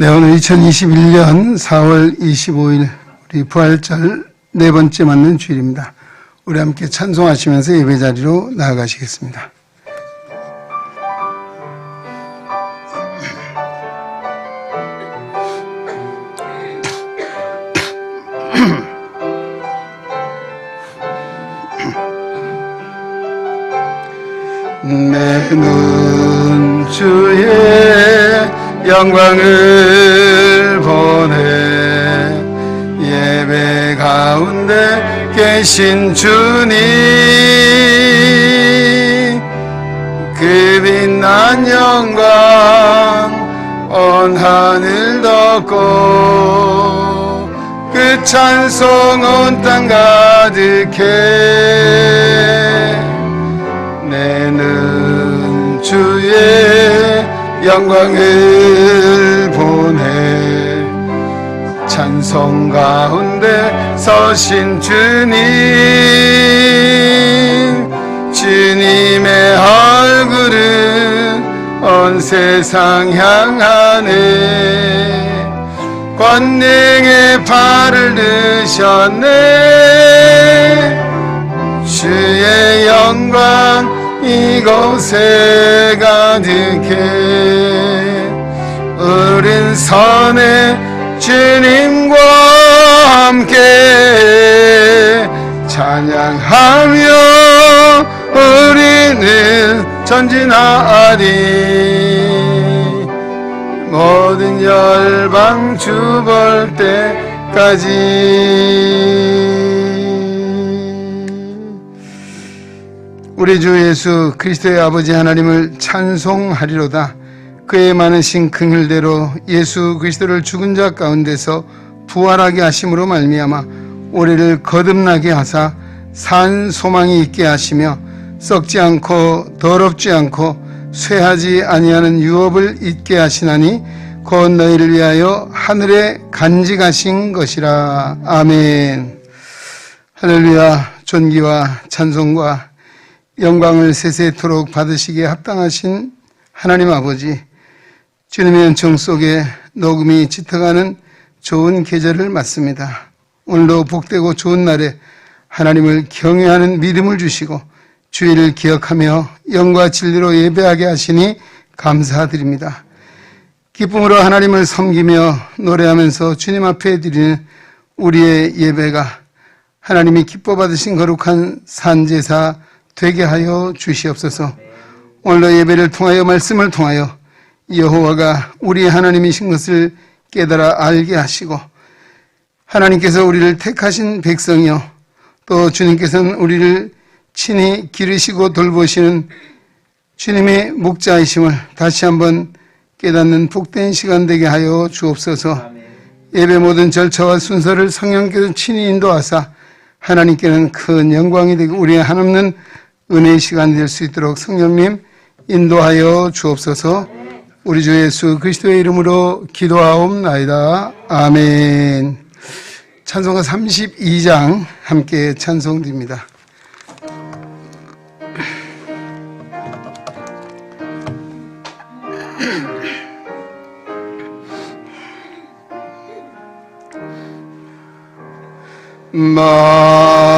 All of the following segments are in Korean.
네, 오늘 2021년 4월 25일 우리 부활절 네 번째 맞는 주일입니다. 우리 함께 찬송하시면서 예배 자리로 나아가시겠습니다. 내 눈 주의 영광을 보네. 예배 가운데 계신 주님, 그 빛난 영광 온 하늘 덮고 그 찬송 온 땅 가득해. 내는 주의 영광을 보네. 찬송 가운데 서신 주님, 주님의 얼굴은 온 세상 향하네. 권능의 발을 드셨네. 주의 영광 이곳에 가득해. 우린 선의 주님과 함께 찬양하며 우리는 전진하리. 모든 열방 주 볼 때까지. 우리 주 예수 그리스도의 아버지 하나님을 찬송하리로다. 그의 많으신 긍휼대로 예수 그리스도를 죽은 자 가운데서 부활하게 하심으로 말미암아 우리를 거듭나게 하사 산 소망이 있게 하시며 썩지 않고 더럽지 않고 쇠하지 아니하는 유업을 잊게 하시나니 곧 너희를 위하여 하늘에 간직하신 것이라. 아멘. 할렐루야. 존귀와 찬송과 영광을 세세토록 받으시기에 합당하신 하나님 아버지, 주님의 은총 속에 녹음이 짙어가는 좋은 계절을 맞습니다. 오늘도 복되고 좋은 날에 하나님을 경외하는 믿음을 주시고 주의를 기억하며 영과 진리로 예배하게 하시니 감사드립니다. 기쁨으로 하나님을 섬기며 노래하면서 주님 앞에 드리는 우리의 예배가 하나님이 기뻐 받으신 거룩한 산제사 되게 하여 주시옵소서. 오늘도 예배를 통하여 말씀을 통하여 여호와가 우리 하나님이신 것을 깨달아 알게 하시고 하나님께서 우리를 택하신 백성이요 또 주님께서는 우리를 친히 기르시고 돌보시는 주님의 목자이심을 다시 한번 깨닫는 복된 시간 되게 하여 주옵소서. 예배 모든 절차와 순서를 성령께서 친히 인도하사 하나님께는 큰 영광이 되고 우리의 한없는 은혜의 시간 될 수 있도록 성령님 인도하여 주옵소서. 우리 주 예수 그리스도의 이름으로 기도하옵나이다. 아멘. 찬송가 32장 함께 찬송드립니다.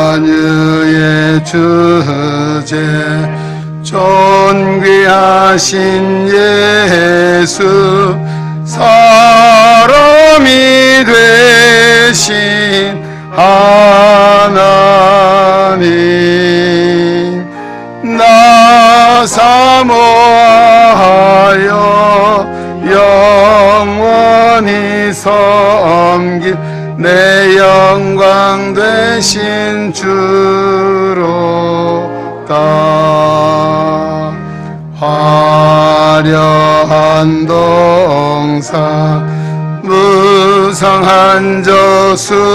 만유의 주제 존귀하신 예수 사람이 되신 하나님 나 사모하여 영원히 섬길 내 영광 되신 주로다. 화려한 동산 무성한 저수모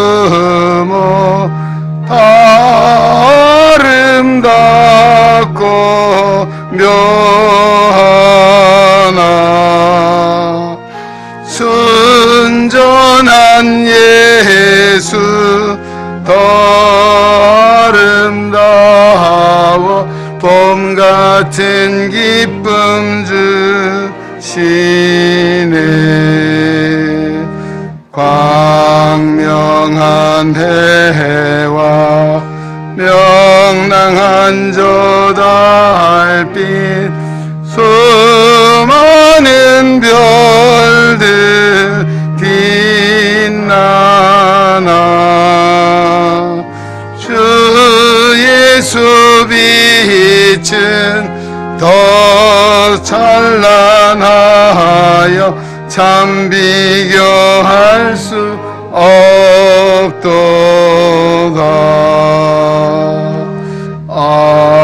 아름답고 묘하나 순전한 예수 더 아름다워 봄 같은 기쁨 주시네. 광명한 해와 명랑한 저 달빛 수많은 별들 빛나나 주 예수 빛은 더 찬란하여 참 비교할 수 없도다. 아멘.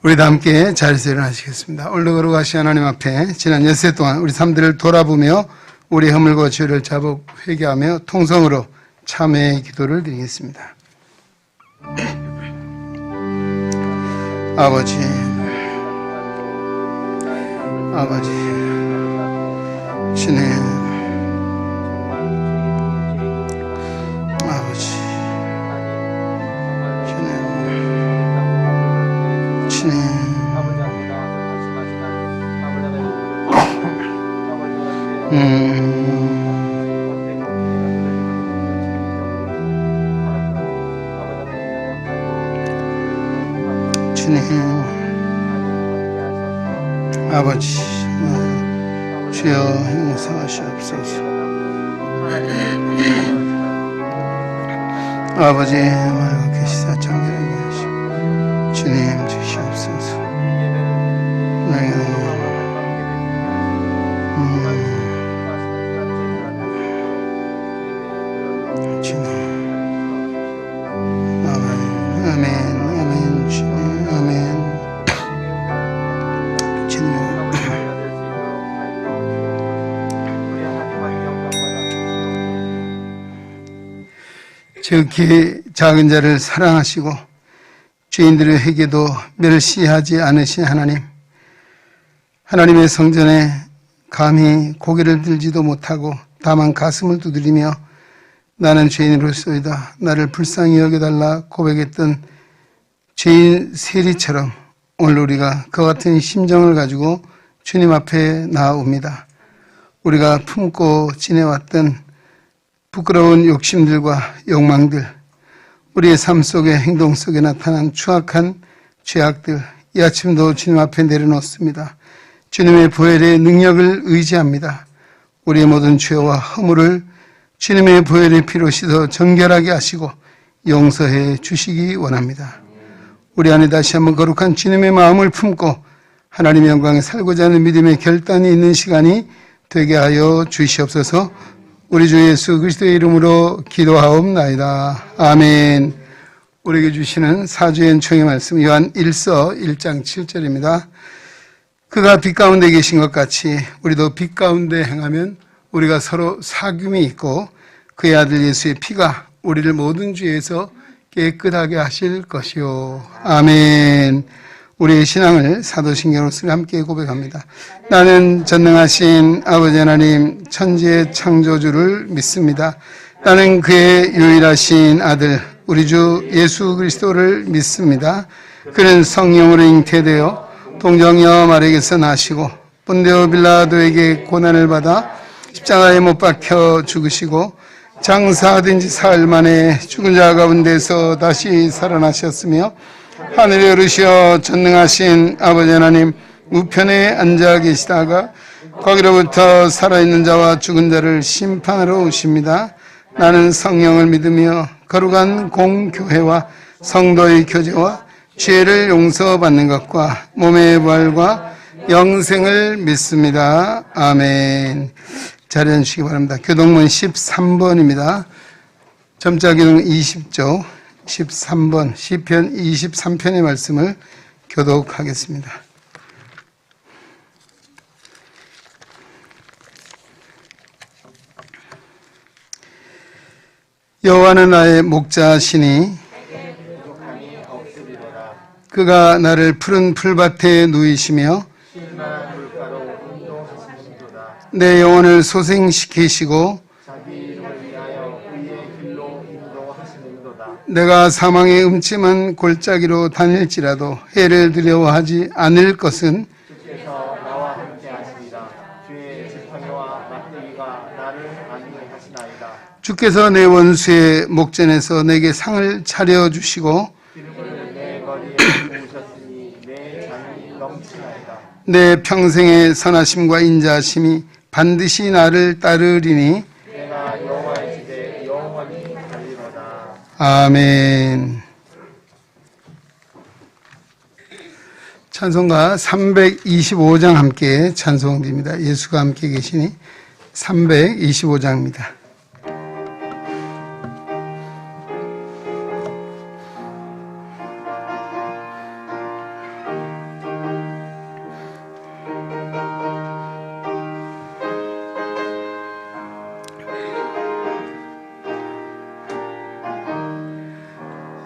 우리 다 함께 자리에서 일어나시겠습니다. 올려 걸어가시 하나님 앞에 지난 엿새 동안 우리 삶들을 돌아보며 우리 허물과 죄를 자복 회개하며 통성으로 참회의 기도를 드리겠습니다. 아버지, 주님, 아버지, 주님, 주님, 아버지, 주여 용서하시옵소서. 아버지, 말고 계시사 정결하게 하시고 주님 주시옵소서. 주님, 아멘, 아멘, 주님, 아멘. 지극히 작은 자를 사랑하시고 죄인들의 회개도 멸시하지 않으신 하나님, 하나님의 성전에 감히 고개를 들지도 못하고 다만 가슴을 두드리며 나는 죄인으로소이다, 나를 불쌍히 여겨달라 고백했던 죄인 세리처럼 오늘 우리가 그와 같은 심정을 가지고 주님 앞에 나아옵니다. 우리가 품고 지내왔던 부끄러운 욕심들과 욕망들, 우리의 삶 속에 행동 속에 나타난 추악한 죄악들, 이 아침도 주님 앞에 내려놓습니다. 주님의 보혈의 능력을 의지합니다. 우리의 모든 죄와 허물을 주님의 보혈의 피로 씻어 정결하게 하시고 용서해 주시기 원합니다. 우리 안에 다시 한번 거룩한 주님의 마음을 품고 하나님의 영광에 살고자 하는 믿음의 결단이 있는 시간이 되게 하여 주시옵소서. 우리 주 예수 그리스도의 이름으로 기도하옵나이다. 아멘. 우리에게 주시는 사주의 은총의 말씀 요한 1서 1장 7절입니다. 그가 빛 가운데 계신 것 같이 우리도 빛 가운데 행하면 우리가 서로 사귐이 있고 그의 아들 예수의 피가 우리를 모든 죄에서 깨끗하게 하실 것이요. 아멘. 우리의 신앙을 사도신경으로 함께 고백합니다. 나는 전능하신 아버지 하나님 천지의 창조주를 믿습니다. 나는 그의 유일하신 아들 우리 주 예수 그리스도를 믿습니다. 그는 성령으로 잉태되어 동정녀 마리아에게서 나시고 본디오 빌라도에게 고난을 받아 십자가에 못 박혀 죽으시고 장사된 지 사흘 만에 죽은 자 가운데서 다시 살아나셨으며 하늘에 오르시어 전능하신 아버지 하나님 우편에 앉아 계시다가 거기로부터 살아있는 자와 죽은 자를 심판하러 오십니다. 나는 성령을 믿으며 거룩한 공교회와 성도의 교제와 죄를 용서받는 것과 몸의 부활과 영생을 믿습니다. 아멘. 자리에 앉으시기 바랍니다. 교동문 13번입니다. 점자 교동 20조 13번 시편 23편의 말씀을 교독하겠습니다. 여호와는 나의 목자시니 그가 나를 푸른 풀밭에 누이시며 내 영혼을 소생시키시고 내가 사망의 음침한 골짜기로 다닐지라도 해를 두려워하지 않을 것은 주께서 내 원수의 목전에서 내게 상을 차려주시고 기름을 내 머리에 부으셨으니 내 잔이 넘치나이다. 내 평생의 선하심과 인자하심이 반드시 나를 따르리니 내가 여호와의 집에 영원히 살리로다. 아멘. 찬송가 325장 함께 찬송드립니다. 예수가 함께 계시니 325장입니다.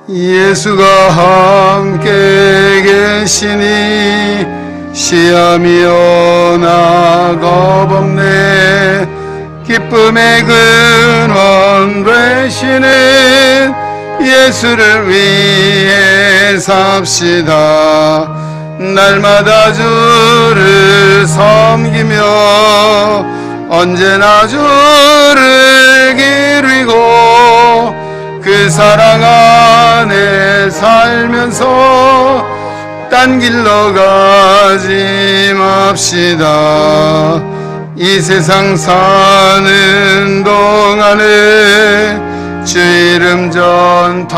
예수가 함께 계시니 시험이 오나 겁없네. 기쁨의 근원 되시는 예수를 위해 삽시다. 날마다 주를 섬기며 언제나 주를 기리고 그 사랑 안에 살면서 딴 길로 가지 맙시다. 이 세상 사는 동안에 주 이름 전파하면서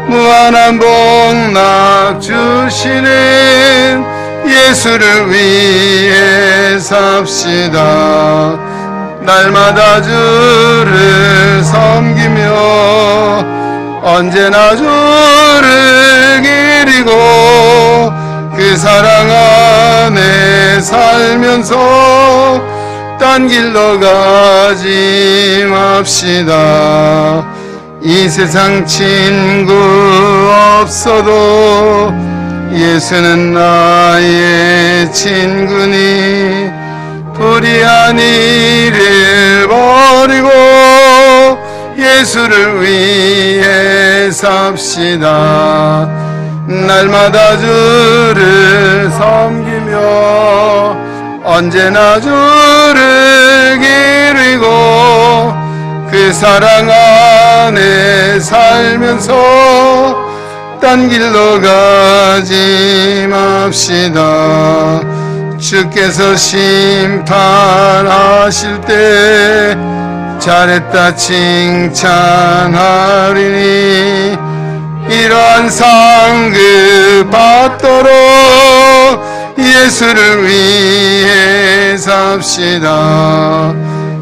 무한한 복락 주시는 예수를 위해 삽시다. 날마다 주를 섬기며 언제나 주를 기리고 그 사랑 안에 살면서 딴 길로 가지 맙시다. 이 세상 친구 없어도 예수는 나의 친구니 불의한 일을 버리고 예수를 위해 삽시다. 날마다 주를 섬기며 언제나 주를 기리고 그 사랑 안에 살면서 딴 길로 가지 맙시다. 주께서 심판하실 때 잘했다 칭찬하리니 이러한 상급 받도록 예수를 위해 삽시다.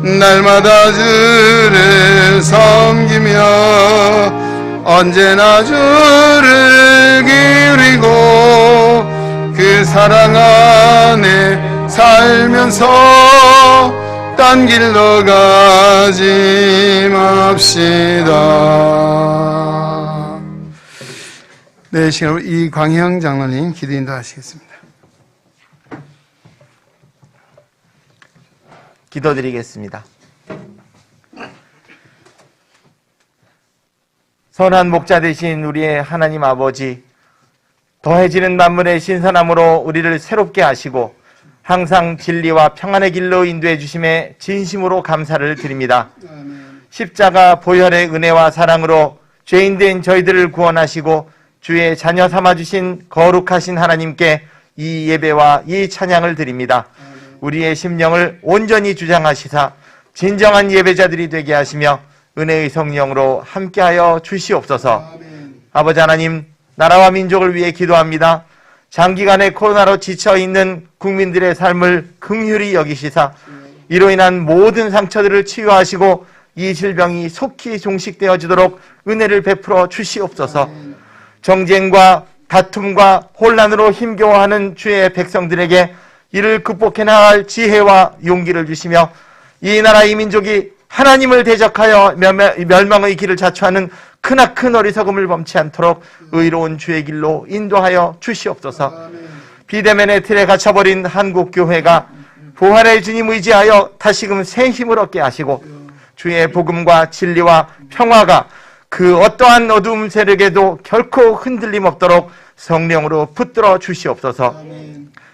날마다 주를 섬기며 언제나 주를 기리고 그 사랑 안에 살면서 딴 길로 가지 맙시다. 네, 시간으로 이광형 장로님 기도 인도하시겠습니다. 기도드리겠습니다. 선한 목자 되신 우리의 하나님 아버지, 더해지는 만물의 신선함으로 우리를 새롭게 하시고 항상 진리와 평안의 길로 인도해 주심에 진심으로 감사를 드립니다. 십자가 보혈의 은혜와 사랑으로 죄인된 저희들을 구원하시고 주의 자녀 삼아주신 거룩하신 하나님께 이 예배와 이 찬양을 드립니다. 우리의 심령을 온전히 주장하시사 진정한 예배자들이 되게 하시며 은혜의 성령으로 함께하여 주시옵소서. 아버지 하나님, 나라와 민족을 위해 기도합니다. 장기간의 코로나로 지쳐있는 국민들의 삶을 긍휼히 여기시사 이로 인한 모든 상처들을 치유하시고 이 질병이 속히 종식되어지도록 은혜를 베풀어 주시옵소서. 정쟁과 다툼과 혼란으로 힘겨워하는 주의 백성들에게 이를 극복해 나갈 지혜와 용기를 주시며 이 나라 이 민족이 하나님을 대적하여 멸망의 길을 자초하는 크나큰 어리석음을 범치 않도록 의로운 주의 길로 인도하여 주시옵소서. 비대면의 틀에 갇혀버린 한국교회가 부활의 주님 의지하여 다시금 새 힘을 얻게 하시고 주의 복음과 진리와 평화가 그 어떠한 어두움 세력에도 결코 흔들림 없도록 성령으로 붙들어 주시옵소서.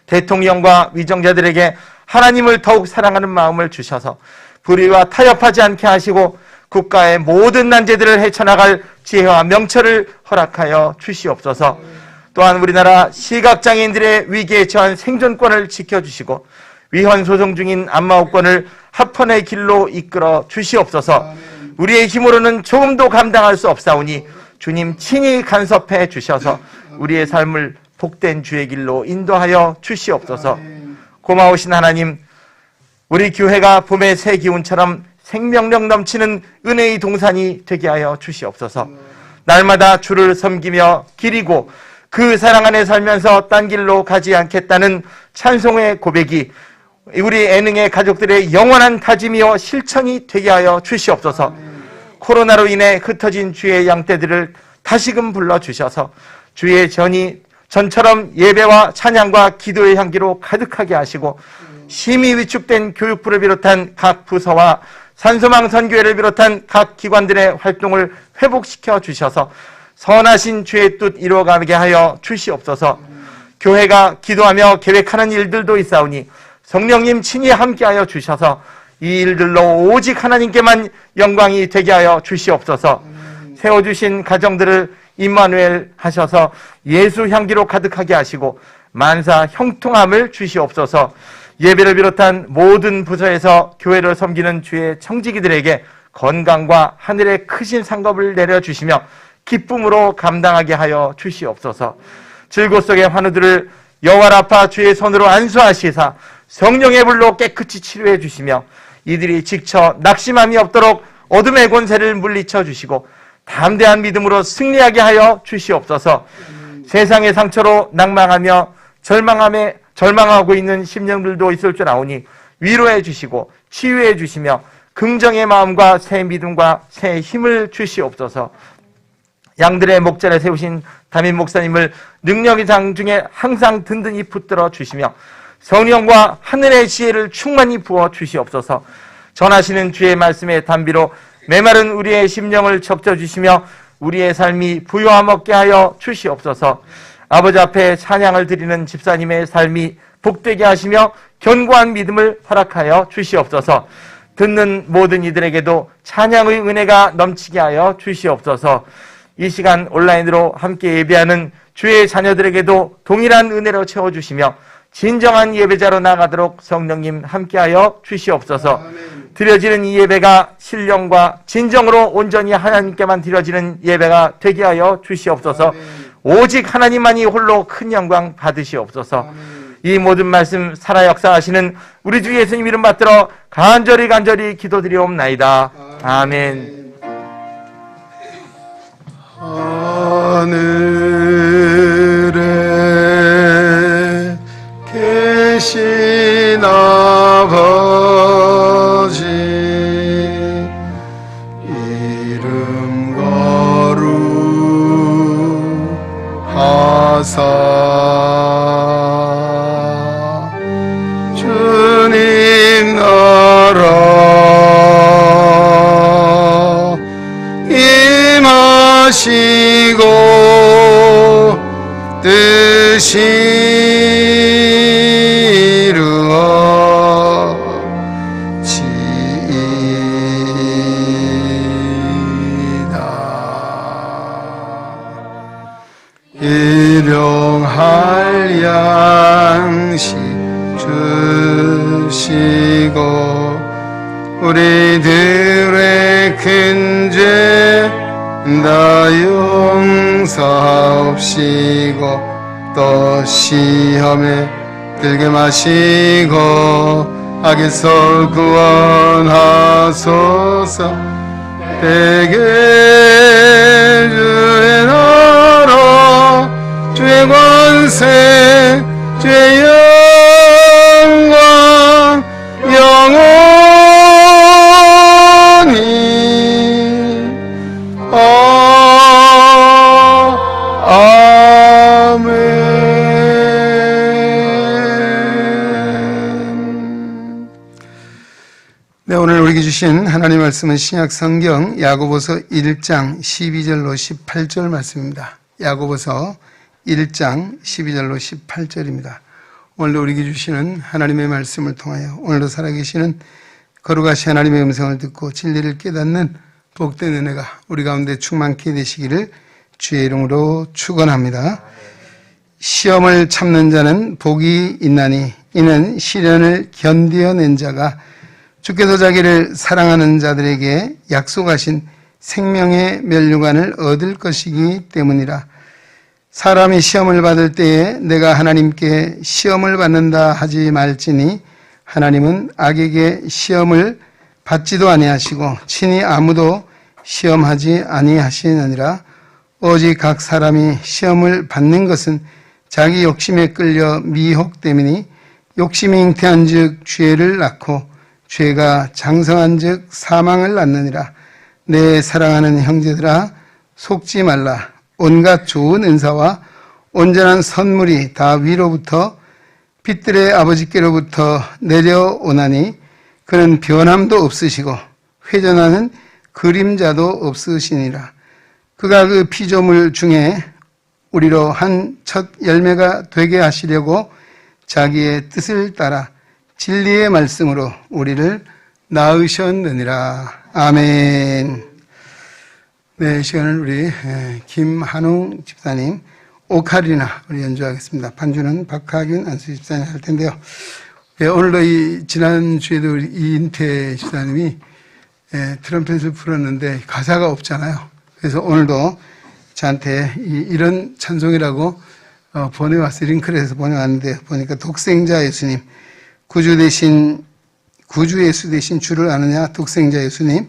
대통령과 위정자들에게 하나님을 더욱 사랑하는 마음을 주셔서 불의와 타협하지 않게 하시고 국가의 모든 난제들을 헤쳐나갈 지혜와 명철을 허락하여 주시옵소서. 또한 우리나라 시각장애인들의 위기에 처한 생존권을 지켜주시고 위헌 소송 중인 안마오권을 합헌의 길로 이끌어 주시옵소서. 우리의 힘으로는 조금도 감당할 수 없사오니 주님 친히 간섭해 주셔서 우리의 삶을 복된 주의 길로 인도하여 주시옵소서. 고마우신 하나님, 우리 교회가 봄의 새 기운처럼 생명력 넘치는 은혜의 동산이 되게 하여 주시옵소서. 날마다 주를 섬기며 기리고 그 사랑 안에 살면서 딴 길로 가지 않겠다는 찬송의 고백이 우리 애능의 가족들의 영원한 다짐이요 실천이 되게 하여 주시옵소서. 코로나로 인해 흩어진 주의 양떼들을 다시금 불러주셔서 주의 전처럼 예배와 찬양과 기도의 향기로 가득하게 하시고 심히 위축된 교육부를 비롯한 각 부서와 산소망 선교회를 비롯한 각 기관들의 활동을 회복시켜 주셔서 선하신 주의 뜻 이루어가게 하여 주시옵소서. 교회가 기도하며 계획하는 일들도 있사오니 성령님 친히 함께하여 주셔서 이 일들로 오직 하나님께만 영광이 되게 하여 주시옵소서. 세워주신 가정들을 임마누엘 하셔서 예수 향기로 가득하게 하시고 만사 형통함을 주시옵소서. 예배를 비롯한 모든 부서에서 교회를 섬기는 주의 청지기들에게 건강과 하늘의 크신 상급을 내려주시며 기쁨으로 감당하게 하여 주시옵소서. 즐거 속의 환우들을 여호와 라파 주의 손으로 안수하시사 성령의 불로 깨끗이 치료해 주시며 이들이 지쳐 낙심함이 없도록 어둠의 권세를 물리쳐 주시고 담대한 믿음으로 승리하게 하여 주시옵소서. 세상의 상처로 낭망하며 절망하고 있는 심령들도 있을 줄 아오니 위로해 주시고 치유해 주시며 긍정의 마음과 새 믿음과 새 힘을 주시옵소서. 양들의 목자를 세우신 담임 목사님을 능력의 장 중에 항상 든든히 붙들어 주시며 성령과 하늘의 지혜를 충만히 부어 주시옵소서. 전하시는 주의 말씀의 단비로 메마른 우리의 심령을 적셔주시며 우리의 삶이 부요함 얻게 하여 주시옵소서. 아버지 앞에 찬양을 드리는 집사님의 삶이 복되게 하시며 견고한 믿음을 허락하여 주시옵소서. 듣는 모든 이들에게도 찬양의 은혜가 넘치게 하여 주시옵소서. 이 시간 온라인으로 함께 예배하는 주의 자녀들에게도 동일한 은혜로 채워주시며 진정한 예배자로 나가도록 성령님 함께하여 주시옵소서. 드려지는 이 예배가 신령과 진정으로 온전히 하나님께만 드려지는 예배가 되게 하여 주시옵소서. 오직 하나님만이 홀로 큰 영광 받으시옵소서. 이 모든 말씀 살아 역사하시는 우리 주 예수님 이름 받들어 간절히 기도드리옵나이다. 아멘. 하늘에 계신 아버지 이름 거룩하사 주님 나라 임하시고 뜻이 이루어지이다. 일용할 양식 주시고 우리들의 큰 죄 다 용서하옵시고 또 시험에 들게 마시고 악에서 구원하소서. 대개 주의 나라 주의 권세 주의 영광 영원히 아멘. 네, 오늘 우리에게 주신 하나님의 말씀은 신약 성경 야고보서 1장 12절로 18절 말씀입니다. 야고보서 1장 12절로 18절입니다. 오늘 우리에게 주시는 하나님의 말씀을 통하여 오늘도 살아계시는 거룩하신 하나님의 음성을 듣고 진리를 깨닫는 복된 은혜가 우리 가운데 충만케 되시기를 주의 이름으로 축원합니다. 시험을 참는 자는 복이 있나니 이는 시련을 견디어낸 자가 주께서 자기를 사랑하는 자들에게 약속하신 생명의 면류관을 얻을 것이기 때문이라. 사람이 시험을 받을 때에 내가 하나님께 시험을 받는다 하지 말지니 하나님은 악에게 시험을 받지도 아니하시고 친히 아무도 시험하지 아니하시느니라. 오직 각 사람이 시험을 받는 것은 자기 욕심에 끌려 미혹됨이니 욕심이 잉태한 즉 죄를 낳고 죄가 장성한 즉 사망을 낳느니라. 내 사랑하는 형제들아 속지 말라. 온갖 좋은 은사와 온전한 선물이 다 위로부터 빛들의 아버지께로부터 내려오나니 그는 변함도 없으시고 회전하는 그림자도 없으시니라. 그가 그 피조물 중에 우리로 한 첫 열매가 되게 하시려고 자기의 뜻을 따라 진리의 말씀으로 우리를 낳으셨느니라. 아멘. 네, 이 시간을 우리 김한웅 집사님 오카리나 우리 연주하겠습니다. 반주는 박하균 안수 집사님 할 텐데요. 오늘도 지난주에도 우리 이인태 집사님이 트럼펫을 불었는데 가사가 없잖아요. 그래서 오늘도 저한테 이런 찬송이라고 보내왔어요. 링크를 보내왔는데 보니까 독생자 예수님, 구주 예수 대신 주를 아느냐 독생자 예수님,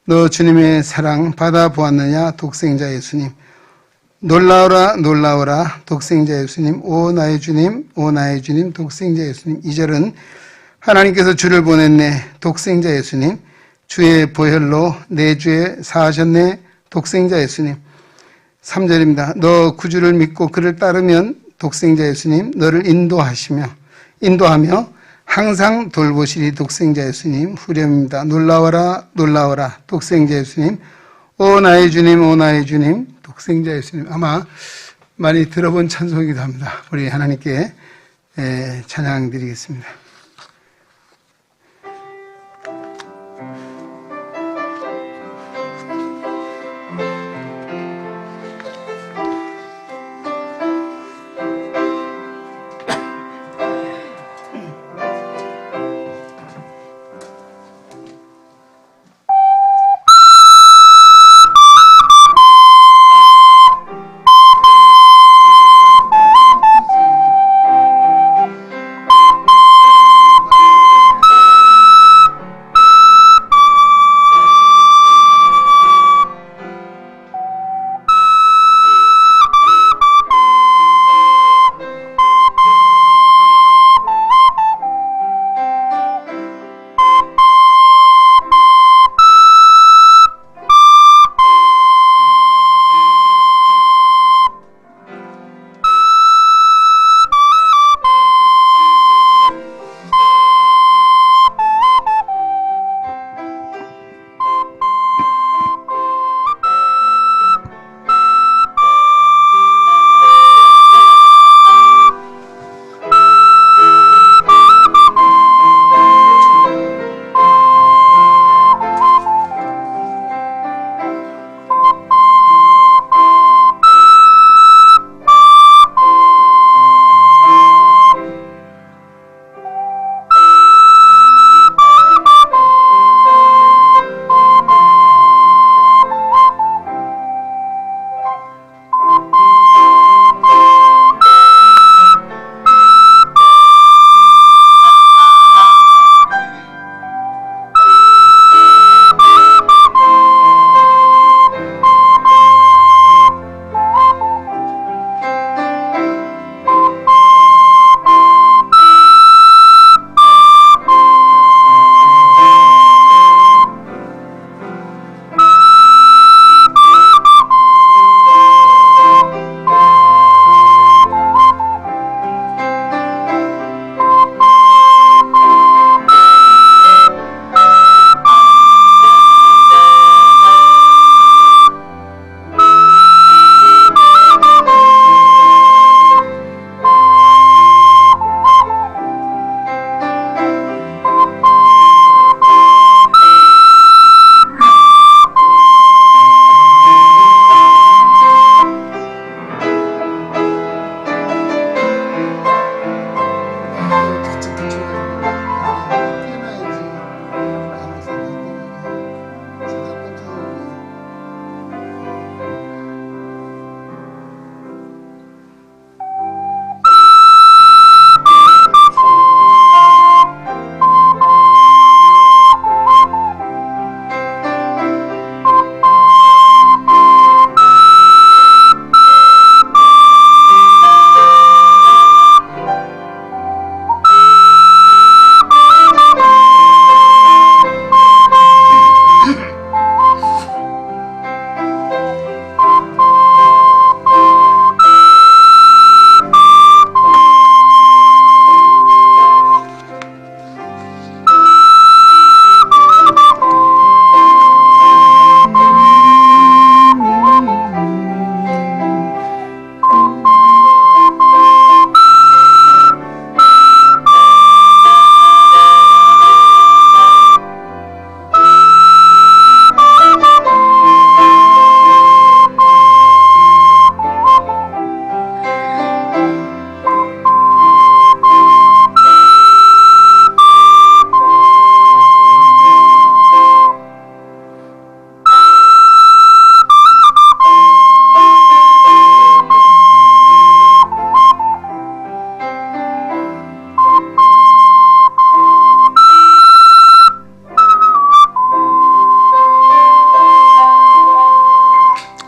너 주님의 사랑 받아보았느냐 독생자 예수님, 놀라워라 놀라워라 독생자 예수님, 오 나의 주님 오 나의 주님 독생자 예수님. 2절은 하나님께서 주를 보냈네 독생자 예수님, 주의 보혈로 내 죄 사하셨네 독생자 예수님. 3절입니다. 너 구주를 믿고 그를 따르면 독생자 예수님 너를 인도하며 항상 돌보시리 독생자 예수님. 후렴입니다. 놀라워라 놀라워라 독생자 예수님, 오 나의 주님 오 나의 주님 독생자 예수님. 아마 많이 들어본 찬송이기도 합니다. 우리 하나님께 찬양 드리겠습니다.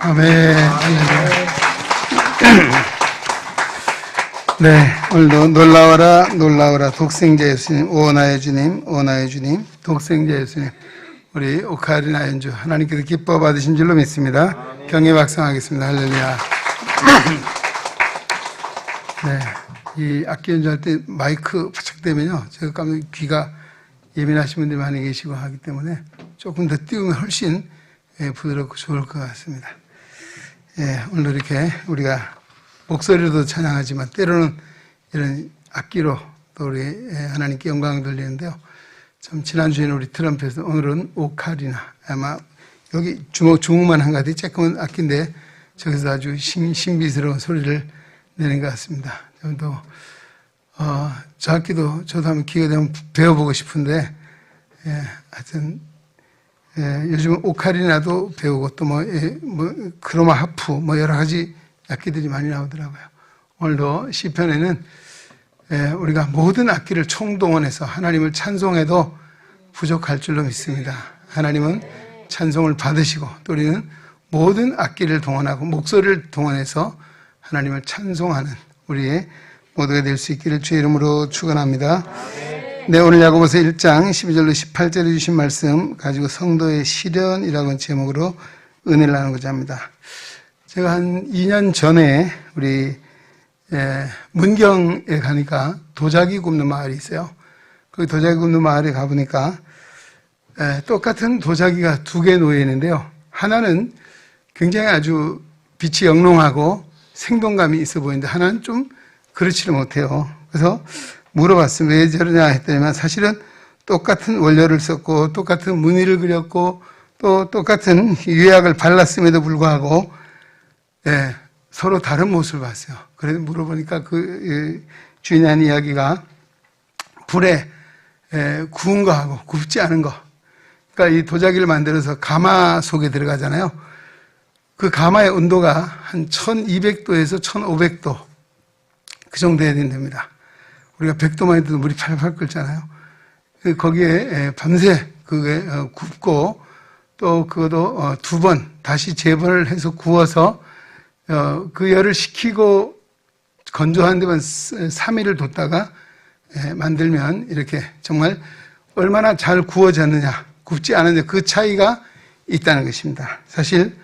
아멘. 할렐루야. 네, 오늘도 놀라워라 놀라워라 독생자 예수님, 오나의 주님, 오나의 주님, 독생자 예수님, 우리 오카리나 연주 하나님께서 기뻐 받으신 줄로 믿습니다. 경외 박상하겠습니다. 할렐루야. 네, 이 악기 연주할 때 마이크 바짝 대면요, 제가 깜짝 귀가 예민하신 분들이 많이 계시고 하기 때문에 조금 더 띄우면 훨씬 부드럽고 좋을 것 같습니다. 예, 오늘 이렇게 우리가 목소리로도 찬양하지만 때로는 이런 악기로 또 우리 하나님께 영광을 돌리는데요. 참 지난주에는 우리 트럼펫에서 오늘은 오카리나, 아마 여기 주먹만 한 가지 조그만 악기인데 저기서 아주 신비스러운 소리를 내는 것 같습니다. 또 저 악기도 저도 한번 기회가 되면 배워보고 싶은데, 하여튼 요즘은 오카리나도 배우고 또 뭐 크로마 하프 뭐 여러 가지 악기들이 많이 나오더라고요. 오늘도 시편에는 우리가 모든 악기를 총동원해서 하나님을 찬송해도 부족할 줄로 믿습니다. 하나님은 찬송을 받으시고 또 우리는 모든 악기를 동원하고 목소리를 동원해서 하나님을 찬송하는 우리의 모두가 될 수 있기를 주의 이름으로 축원합니다. 네, 오늘 야고보서 1장 12절로 18절에 주신 말씀 가지고 성도의 시련이라는 제목으로 은혜를 나누고자 합니다. 제가 한 2년 전에 우리 문경에 가니까 도자기 굽는 마을이 있어요. 그 도자기 굽는 마을에 가보니까 똑같은 도자기가 두 개 놓여 있는데요. 하나는 굉장히 아주 빛이 영롱하고 생동감이 있어 보이는데 하나는 좀 그렇지를 못해요. 그래서 물어봤습니다. 왜 저러냐 했더니만 사실은 똑같은 원료를 썼고 똑같은 무늬를 그렸고 또 똑같은 유약을 발랐음에도 불구하고 서로 다른 모습을 봤어요. 그래서 물어보니까 그 주인이 한 이야기가 불에 구운 거하고 굽지 않은 거. 그러니까 이 도자기를 만들어서 가마 속에 들어가잖아요. 그 가마의 온도가 한 1200도에서 1500도 그 정도 해야 된답니다. 우리가 100도만 해도 물이 팔팔 끓잖아요. 거기에 밤새 그게 굽고 또 그것도 두 번 다시 재번을 해서 구워서 그 열을 식히고 건조한 데만 3일을 뒀다가 만들면 이렇게 정말 얼마나 잘 구워졌느냐, 굽지 않았느냐, 그 차이가 있다는 것입니다. 사실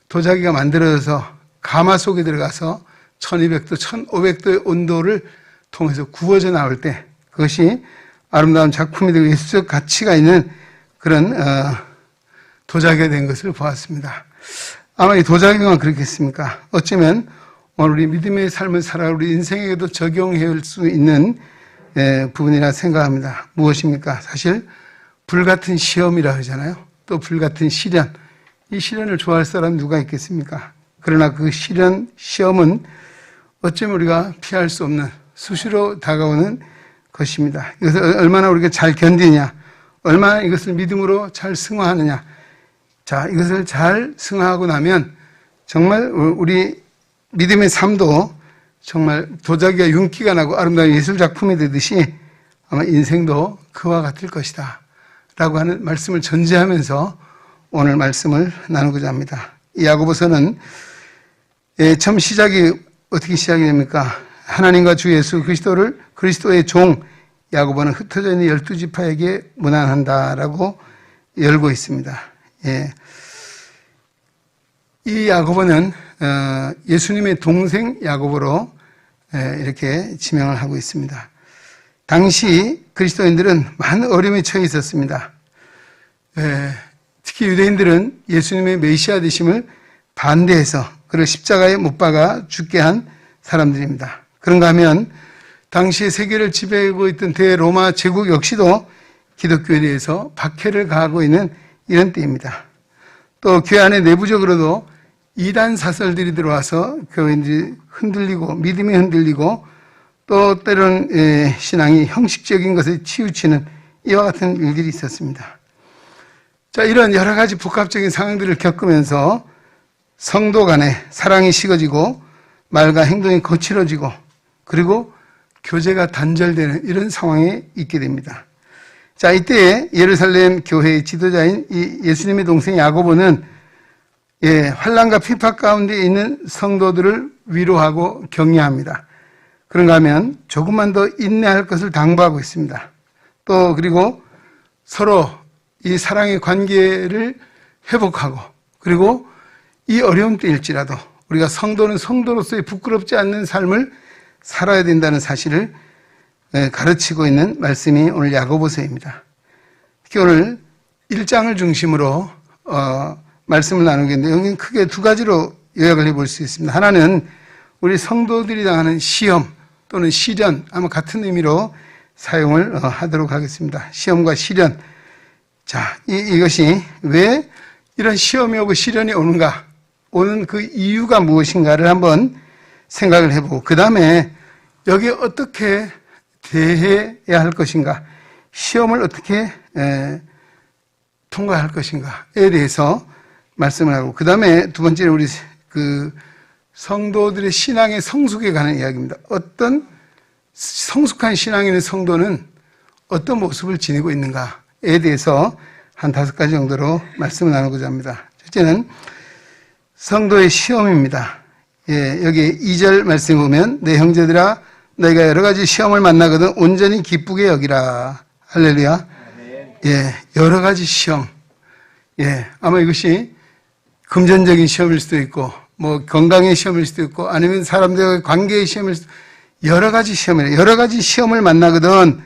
도자기가 만들어져서 가마 속에 들어가서 1200도, 1500도의 온도를 통해서 구워져 나올 때 그것이 아름다운 작품이 되고 예술적 가치가 있는 그런 도자기가 된 것을 보았습니다. 아마 이 도자기만 그렇겠습니까? 어쩌면 오늘 우리 믿음의 삶을 살아 우리 인생에게도 적용할 수 있는 부분이라 생각합니다. 무엇입니까? 사실 불같은 시험이라 하잖아요. 또 불같은 시련. 이 시련을 좋아할 사람 누가 있겠습니까? 그러나 그 시험은 어쩌면 우리가 피할 수 없는 수시로 다가오는 것입니다. 이것을 얼마나 우리가 잘 견디냐, 얼마나 이것을 믿음으로 잘 승화하느냐. 자, 이것을 잘 승화하고 나면 정말 우리 믿음의 삶도 정말 도자기가 윤기가 나고 아름다운 예술작품이 되듯이 아마 인생도 그와 같을 것이다 라고 하는 말씀을 전제하면서 오늘 말씀을 나누고자 합니다. 이 야고보서는 처음 시작이 어떻게 시작이 됩니까? 하나님과 주 예수 그리스도의 종 야고보는 흩어져 있는 12지파에게 문안한다라고 열고 있습니다. 이 야고보는 예수님의 동생 야고보로 이렇게 지명을 하고 있습니다. 당시 그리스도인들은 많은 어려움에 처해 있었습니다. 특히 유대인들은 예수님의 메시아 되심을 반대해서 그를 십자가에 못 박아 죽게 한 사람들입니다. 그런가 하면 당시 세계를 지배하고 있던 대로마 제국 역시도 기독교에 대해서 박해를 가하고 있는 이런 때입니다. 또 교회 안에 내부적으로도 이단 사설들이 들어와서 교인들이 흔들리고 믿음이 흔들리고 또 때로는 신앙이 형식적인 것에 치우치는 이와 같은 일들이 있었습니다. 자, 이런 여러 가지 복합적인 상황들을 겪으면서 성도 간에 사랑이 식어지고 말과 행동이 거칠어지고 그리고 교제가 단절되는 이런 상황에 있게 됩니다. 자, 이때 예루살렘 교회의 지도자인 이 예수님의 동생 야고보는 환난과 핍박 가운데 있는 성도들을 위로하고 격려합니다. 그런가 하면 조금만 더 인내할 것을 당부하고 있습니다. 또 그리고 서로 이 사랑의 관계를 회복하고, 그리고 이 어려운 때일지라도 우리가 성도는 성도로서의 부끄럽지 않는 삶을 살아야 된다는 사실을 가르치고 있는 말씀이 오늘 야고보서입니다. 특히 오늘 1장을 중심으로 말씀을 나누겠는데, 여기는 크게 두 가지로 요약을 해볼 수 있습니다. 하나는 우리 성도들이 당하는 시험 또는 시련, 아마 같은 의미로 사용을 하도록 하겠습니다. 시험과 시련. 자, 이것이 왜 이런 시험이 오고 시련이 오는가, 오는 그 이유가 무엇인가를 한번 생각을 해보고, 그 다음에 여기에 어떻게 대해야 할 것인가, 시험을 어떻게 통과할 것인가에 대해서 말씀을 하고, 그 다음에 두 번째는 우리 그 성도들의 신앙의 성숙에 관한 이야기입니다. 어떤 성숙한 신앙에 있는 성도는 어떤 모습을 지니고 있는가에 대해서 한 5가지 정도로 말씀을 나누고자 합니다. 첫째는 성도의 시험입니다. 여기 2절 말씀 보면, 내 형제들아 너희가 여러 가지 시험을 만나거든 온전히 기쁘게 여기라. 할렐루야. 여러 가지 시험. 아마 이것이 금전적인 시험일 수도 있고, 뭐 건강의 시험일 수도 있고, 아니면 사람들과의 관계의 시험일 수도 있고, 여러 가지 시험이에요. 여러 가지 시험을 만나거든.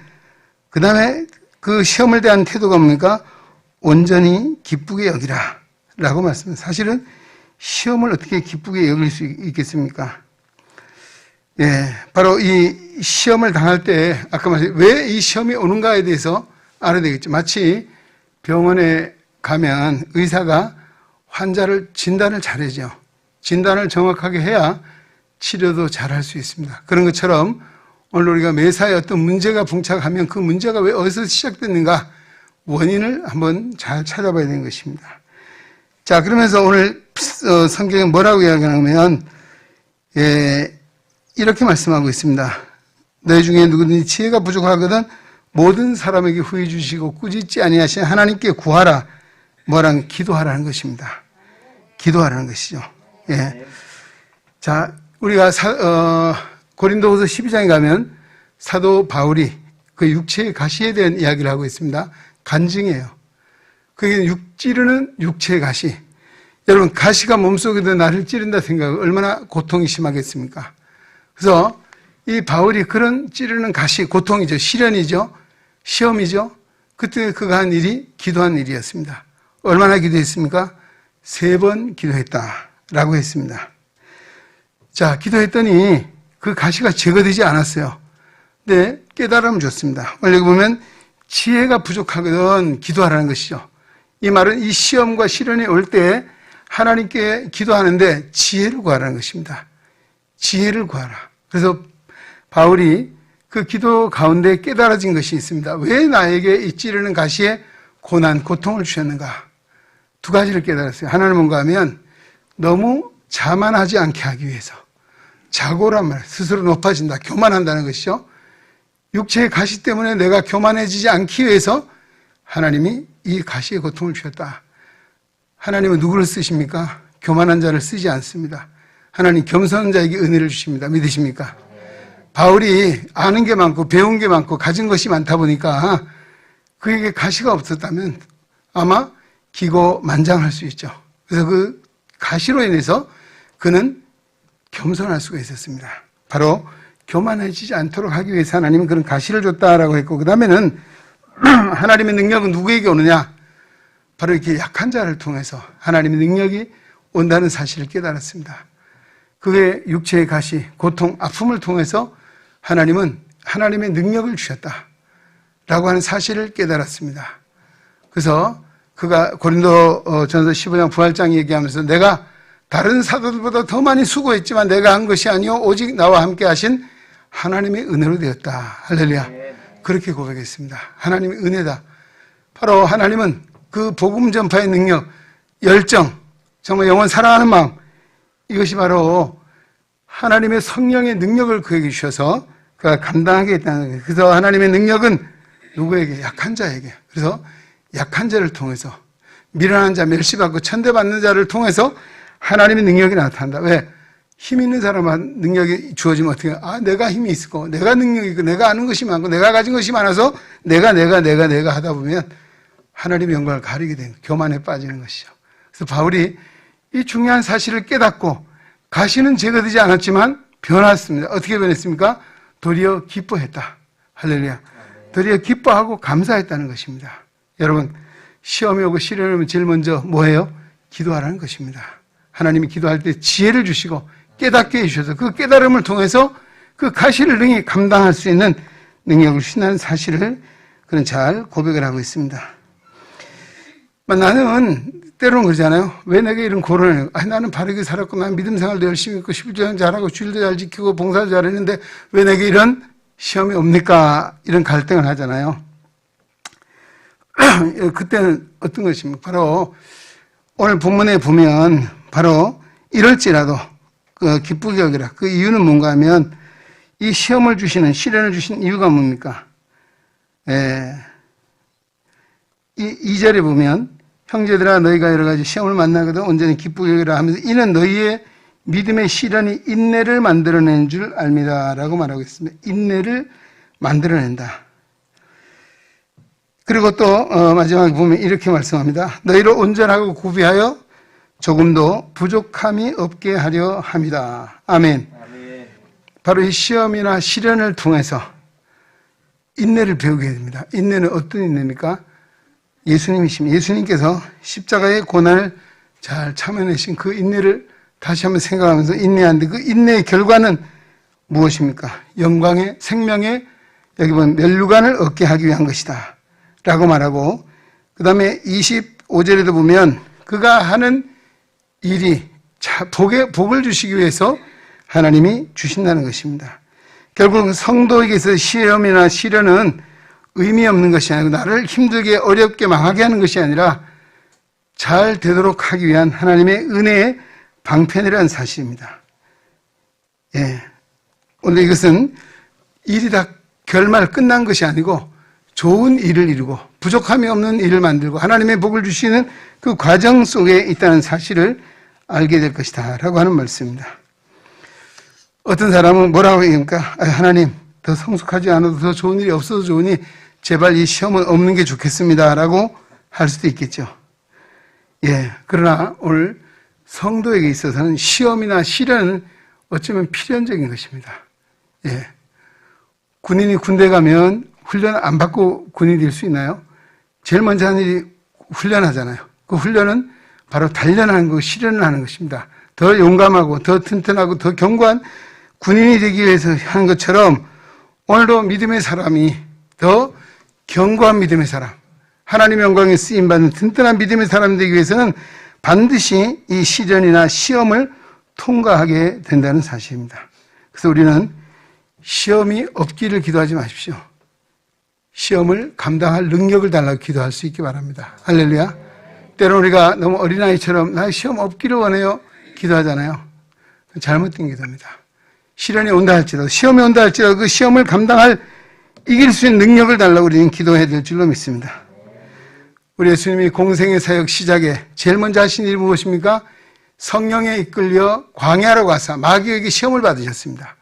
그 다음에 그 시험을 대한 태도가 뭡니까? 온전히 기쁘게 여기라. 라고 말씀합니다. 사실은 시험을 어떻게 기쁘게 여길 수 있겠습니까? 바로 이 시험을 당할 때, 아까 말씀, 왜 이 시험이 오는가에 대해서 알아야 되겠죠. 마치 병원에 가면 의사가 환자를 진단을 잘해죠. 진단을 정확하게 해야 치료도 잘할 수 있습니다. 그런 것처럼 오늘 우리가 매사에 어떤 문제가 봉착하면 그 문제가 왜 어디서 시작됐는가, 원인을 한번 잘 찾아봐야 되는 것입니다. 자, 그러면서 오늘 성경에 뭐라고 이야기하냐면, 이렇게 말씀하고 있습니다. 너희 중에 누구든지 지혜가 부족하거든 모든 사람에게 후히 주시고 꾸짖지 아니하신 하나님께 구하라. 뭐라는, 기도하라는 것입니다. 기도하라는 것이죠. 자, 우리가 고린도후서 12장에 가면 사도 바울이 그 육체의 가시에 대한 이야기를 하고 있습니다. 간증이에요. 그게 찌르는 육체의 가시. 여러분, 가시가 몸속에도 나를 찌른다 생각하면 얼마나 고통이 심하겠습니까? 그래서 이 바울이 그런 찌르는 가시, 고통이죠. 시련이죠. 시험이죠. 그때 그가 한 일이 기도한 일이었습니다. 얼마나 기도했습니까? 3번 기도했다라고 했습니다. 자, 기도했더니 그 가시가 제거되지 않았어요. 근데 깨달음을 줬습니다. 여기 보면 지혜가 부족하거든 기도하라는 것이죠. 이 말은 이 시험과 시련이 올 때 하나님께 기도하는데 지혜를 구하라는 것입니다. 지혜를 구하라. 그래서 바울이 그 기도 가운데 깨달아진 것이 있습니다. 왜 나에게 이 찌르는 가시에 고난, 고통을 주셨는가? 2가지를 깨달았어요. 하나는 뭔가 하면 너무 자만하지 않게 하기 위해서. 자고란 말, 스스로 높아진다, 교만한다는 것이죠. 육체의 가시 때문에 내가 교만해지지 않기 위해서 하나님이 이 가시의 고통을 주셨다. 하나님은 누구를 쓰십니까? 교만한 자를 쓰지 않습니다. 하나님 겸손한 자에게 은혜를 주십니다. 믿으십니까? 바울이 아는 게 많고 배운 게 많고 가진 것이 많다 보니까 그에게 가시가 없었다면 아마 기고만장할 수 있죠. 그래서 그 가시로 인해서 그는 겸손할 수가 있었습니다. 바로 교만해지지 않도록 하기 위해서 하나님은 그런 가시를 줬다라고 했고, 그 다음에는 하나님의 능력은 누구에게 오느냐? 바로 이렇게 약한 자를 통해서 하나님의 능력이 온다는 사실을 깨달았습니다. 그의 육체의 가시, 고통, 아픔을 통해서 하나님은 하나님의 능력을 주셨다라고 하는 사실을 깨달았습니다. 그래서 그가 고린도 전서 15장 부활장 얘기하면서 내가 다른 사도들보다 더 많이 수고했지만 내가 한 것이 아니요 오직 나와 함께 하신 하나님의 은혜로 되었다. 할렐루야. 그렇게 고백했습니다. 하나님의 은혜다. 바로 하나님은 그 복음 전파의 능력, 열정, 정말 영원 사랑하는 마음, 이것이 바로 하나님의 성령의 능력을 그에게 주셔서 그가 감당하게 했다는 거예요. 그래서 하나님의 능력은 누구에게? 약한 자에게. 그래서 약한 자를 통해서 미련한 자, 멸시받고 천대받는 자를 통해서 하나님의 능력이 나타난다. 왜? 힘 있는 사람한 능력이 주어지면 어떻게 해요? 아, 내가 힘이 있고, 내가 능력이 있고, 내가 아는 것이 많고, 내가 가진 것이 많아서 내가 하다 보면 하나님의 영광을 가리게 되는, 교만에 빠지는 것이죠. 그래서 바울이 이 중요한 사실을 깨닫고 가시는 제거되지 않았지만 변했습니다. 어떻게 변했습니까? 도리어 기뻐했다. 할렐루야. 도리어 기뻐하고 감사했다는 것입니다. 여러분, 시험이 오고 시련이 오면 제일 먼저 뭐예요? 기도하라는 것입니다. 하나님이 기도할 때 지혜를 주시고 깨닫게 해주셔서 그 깨달음을 통해서 그 가시를 능히 감당할 수 있는 능력을 주신다는 사실을 그는 잘 고백을 하고 있습니다. 나는 때로는 그러잖아요. 왜 내게 이런 고난을, 나는 바르게 살았고, 난 믿음 생활도 열심히 했고, 11조 잘하고, 주일도 잘 지키고, 봉사도 잘했는데, 왜 내게 이런 시험이 옵니까? 이런 갈등을 하잖아요. 그때는 어떤 것입니까? 바로, 오늘 본문에 보면, 바로, 이럴지라도, 기쁘게 여기라. 그 이유는 뭔가 하면, 이 시험을 주시는, 시련을 주시는 이유가 뭡니까? 이 2절에 보면, 형제들아 너희가 여러 가지 시험을 만나거든 온전히 기쁘게 여기라 하면서 이는 너희의 믿음의 시련이 인내를 만들어낸 줄 압니다 라고 말하고 있습니다. 인내를 만들어낸다. 그리고 또 마지막에 보면 이렇게 말씀합니다. 너희를 온전하고 구비하여 조금도 부족함이 없게 하려 합니다. 아멘. 아멘. 바로 이 시험이나 시련을 통해서 인내를 배우게 됩니다. 인내는 어떤 인내입니까? 예수님이십니다. 예수님께서 십자가의 고난을 잘 참아내신 그 인내를 다시 한번 생각하면서 인내하는데 그 인내의 결과는 무엇입니까? 영광의 생명의 여기 보면 면류관을 얻게 하기 위한 것이다 라고 말하고 그 다음에 25절에도 보면 그가 하는 일이 복을 주시기 위해서 하나님이 주신다는 것입니다. 결국 성도에게서 시험이나 시련은 의미 없는 것이 아니고 나를 힘들게 어렵게 망하게 하는 것이 아니라 잘 되도록 하기 위한 하나님의 은혜의 방편이라는 사실입니다. 예. 오늘 이것은 일이 다 결말 끝난 것이 아니고 좋은 일을 이루고 부족함이 없는 일을 만들고 하나님의 복을 주시는 그 과정 속에 있다는 사실을 알게 될 것이다 라고 하는 말씀입니다. 어떤 사람은 뭐라고 얘기합니까? 하나님 더 성숙하지 않아도 더 좋은 일이 없어도 좋으니 제발 이 시험은 없는 게 좋겠습니다 라고 할 수도 있겠죠. 예. 그러나 오늘 성도에게 있어서는 시험이나 시련은 어쩌면 필연적인 것입니다. 예. 군인이 군대 가면 훈련 안 받고 군인이 될 수 있나요? 제일 먼저 하는 일이 훈련하잖아요. 그 훈련은 바로 단련하는 거, 실현을 하는 것입니다. 더 용감하고 더 튼튼하고 더 견고한 군인이 되기 위해서 하는 것처럼 오늘도 믿음의 사람이 더 견고한 믿음의 사람, 하나님의 영광에 쓰임받는 튼튼한 믿음의 사람이 되기 위해서는 반드시 이 시련이나 시험을 통과하게 된다는 사실입니다. 그래서 우리는 시험이 없기를 기도하지 마십시오. 시험을 감당할 능력을 달라고 기도할 수 있기 바랍니다. 할렐루야. 때로 우리가 너무 어린아이처럼 나 시험 없기를 원해요 기도하잖아요. 잘못된 기도입니다. 시련이 온다 할지라도 시험이 온다 할지라도 그 시험을 감당할 이길 수 있는 능력을 달라고 우리는 기도해야 될 줄로 믿습니다. 우리 예수님이 공생의 사역 시작에 제일 먼저 하신 일이 무엇입니까? 성령에 이끌려 광야로 가서 마귀에게 시험을 받으셨습니다.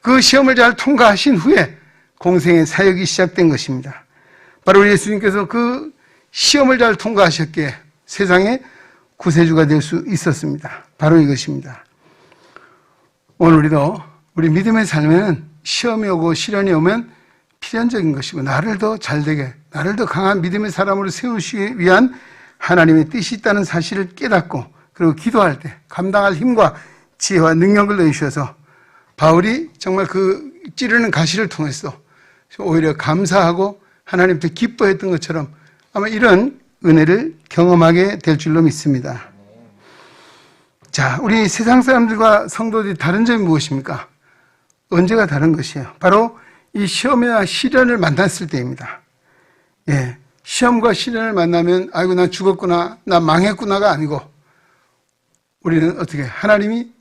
그 시험을 잘 통과하신 후에 공생의 사역이 시작된 것입니다. 바로 우리 예수님께서 그 시험을 잘 통과하셨기에 세상의 구세주가 될 수 있었습니다. 바로 이것입니다. 오늘 우리도 우리 믿음의 삶에는 시험이 오고 시련이 오면 필연적인 것이고 나를 더 잘되게 나를 더 강한 믿음의 사람으로 세우시기 위한 하나님의 뜻이 있다는 사실을 깨닫고 그리고 기도할 때 감당할 힘과 지혜와 능력을 넣으셔서 바울이 정말 그 찌르는 가시를 통해서 오히려 감사하고 하나님께 기뻐했던 것처럼 아마 이런 은혜를 경험하게 될 줄로 믿습니다. 자, 우리 세상 사람들과 성도들이 다른 점이 무엇입니까? 언제가 다른 것이에요? 바로 이 시험이나 시련을 만났을 때입니다. 예, 시험과 시련을 만나면 아이고 난 죽었구나, 나 망했구나가 아니고 우리는 어떻게 하나님이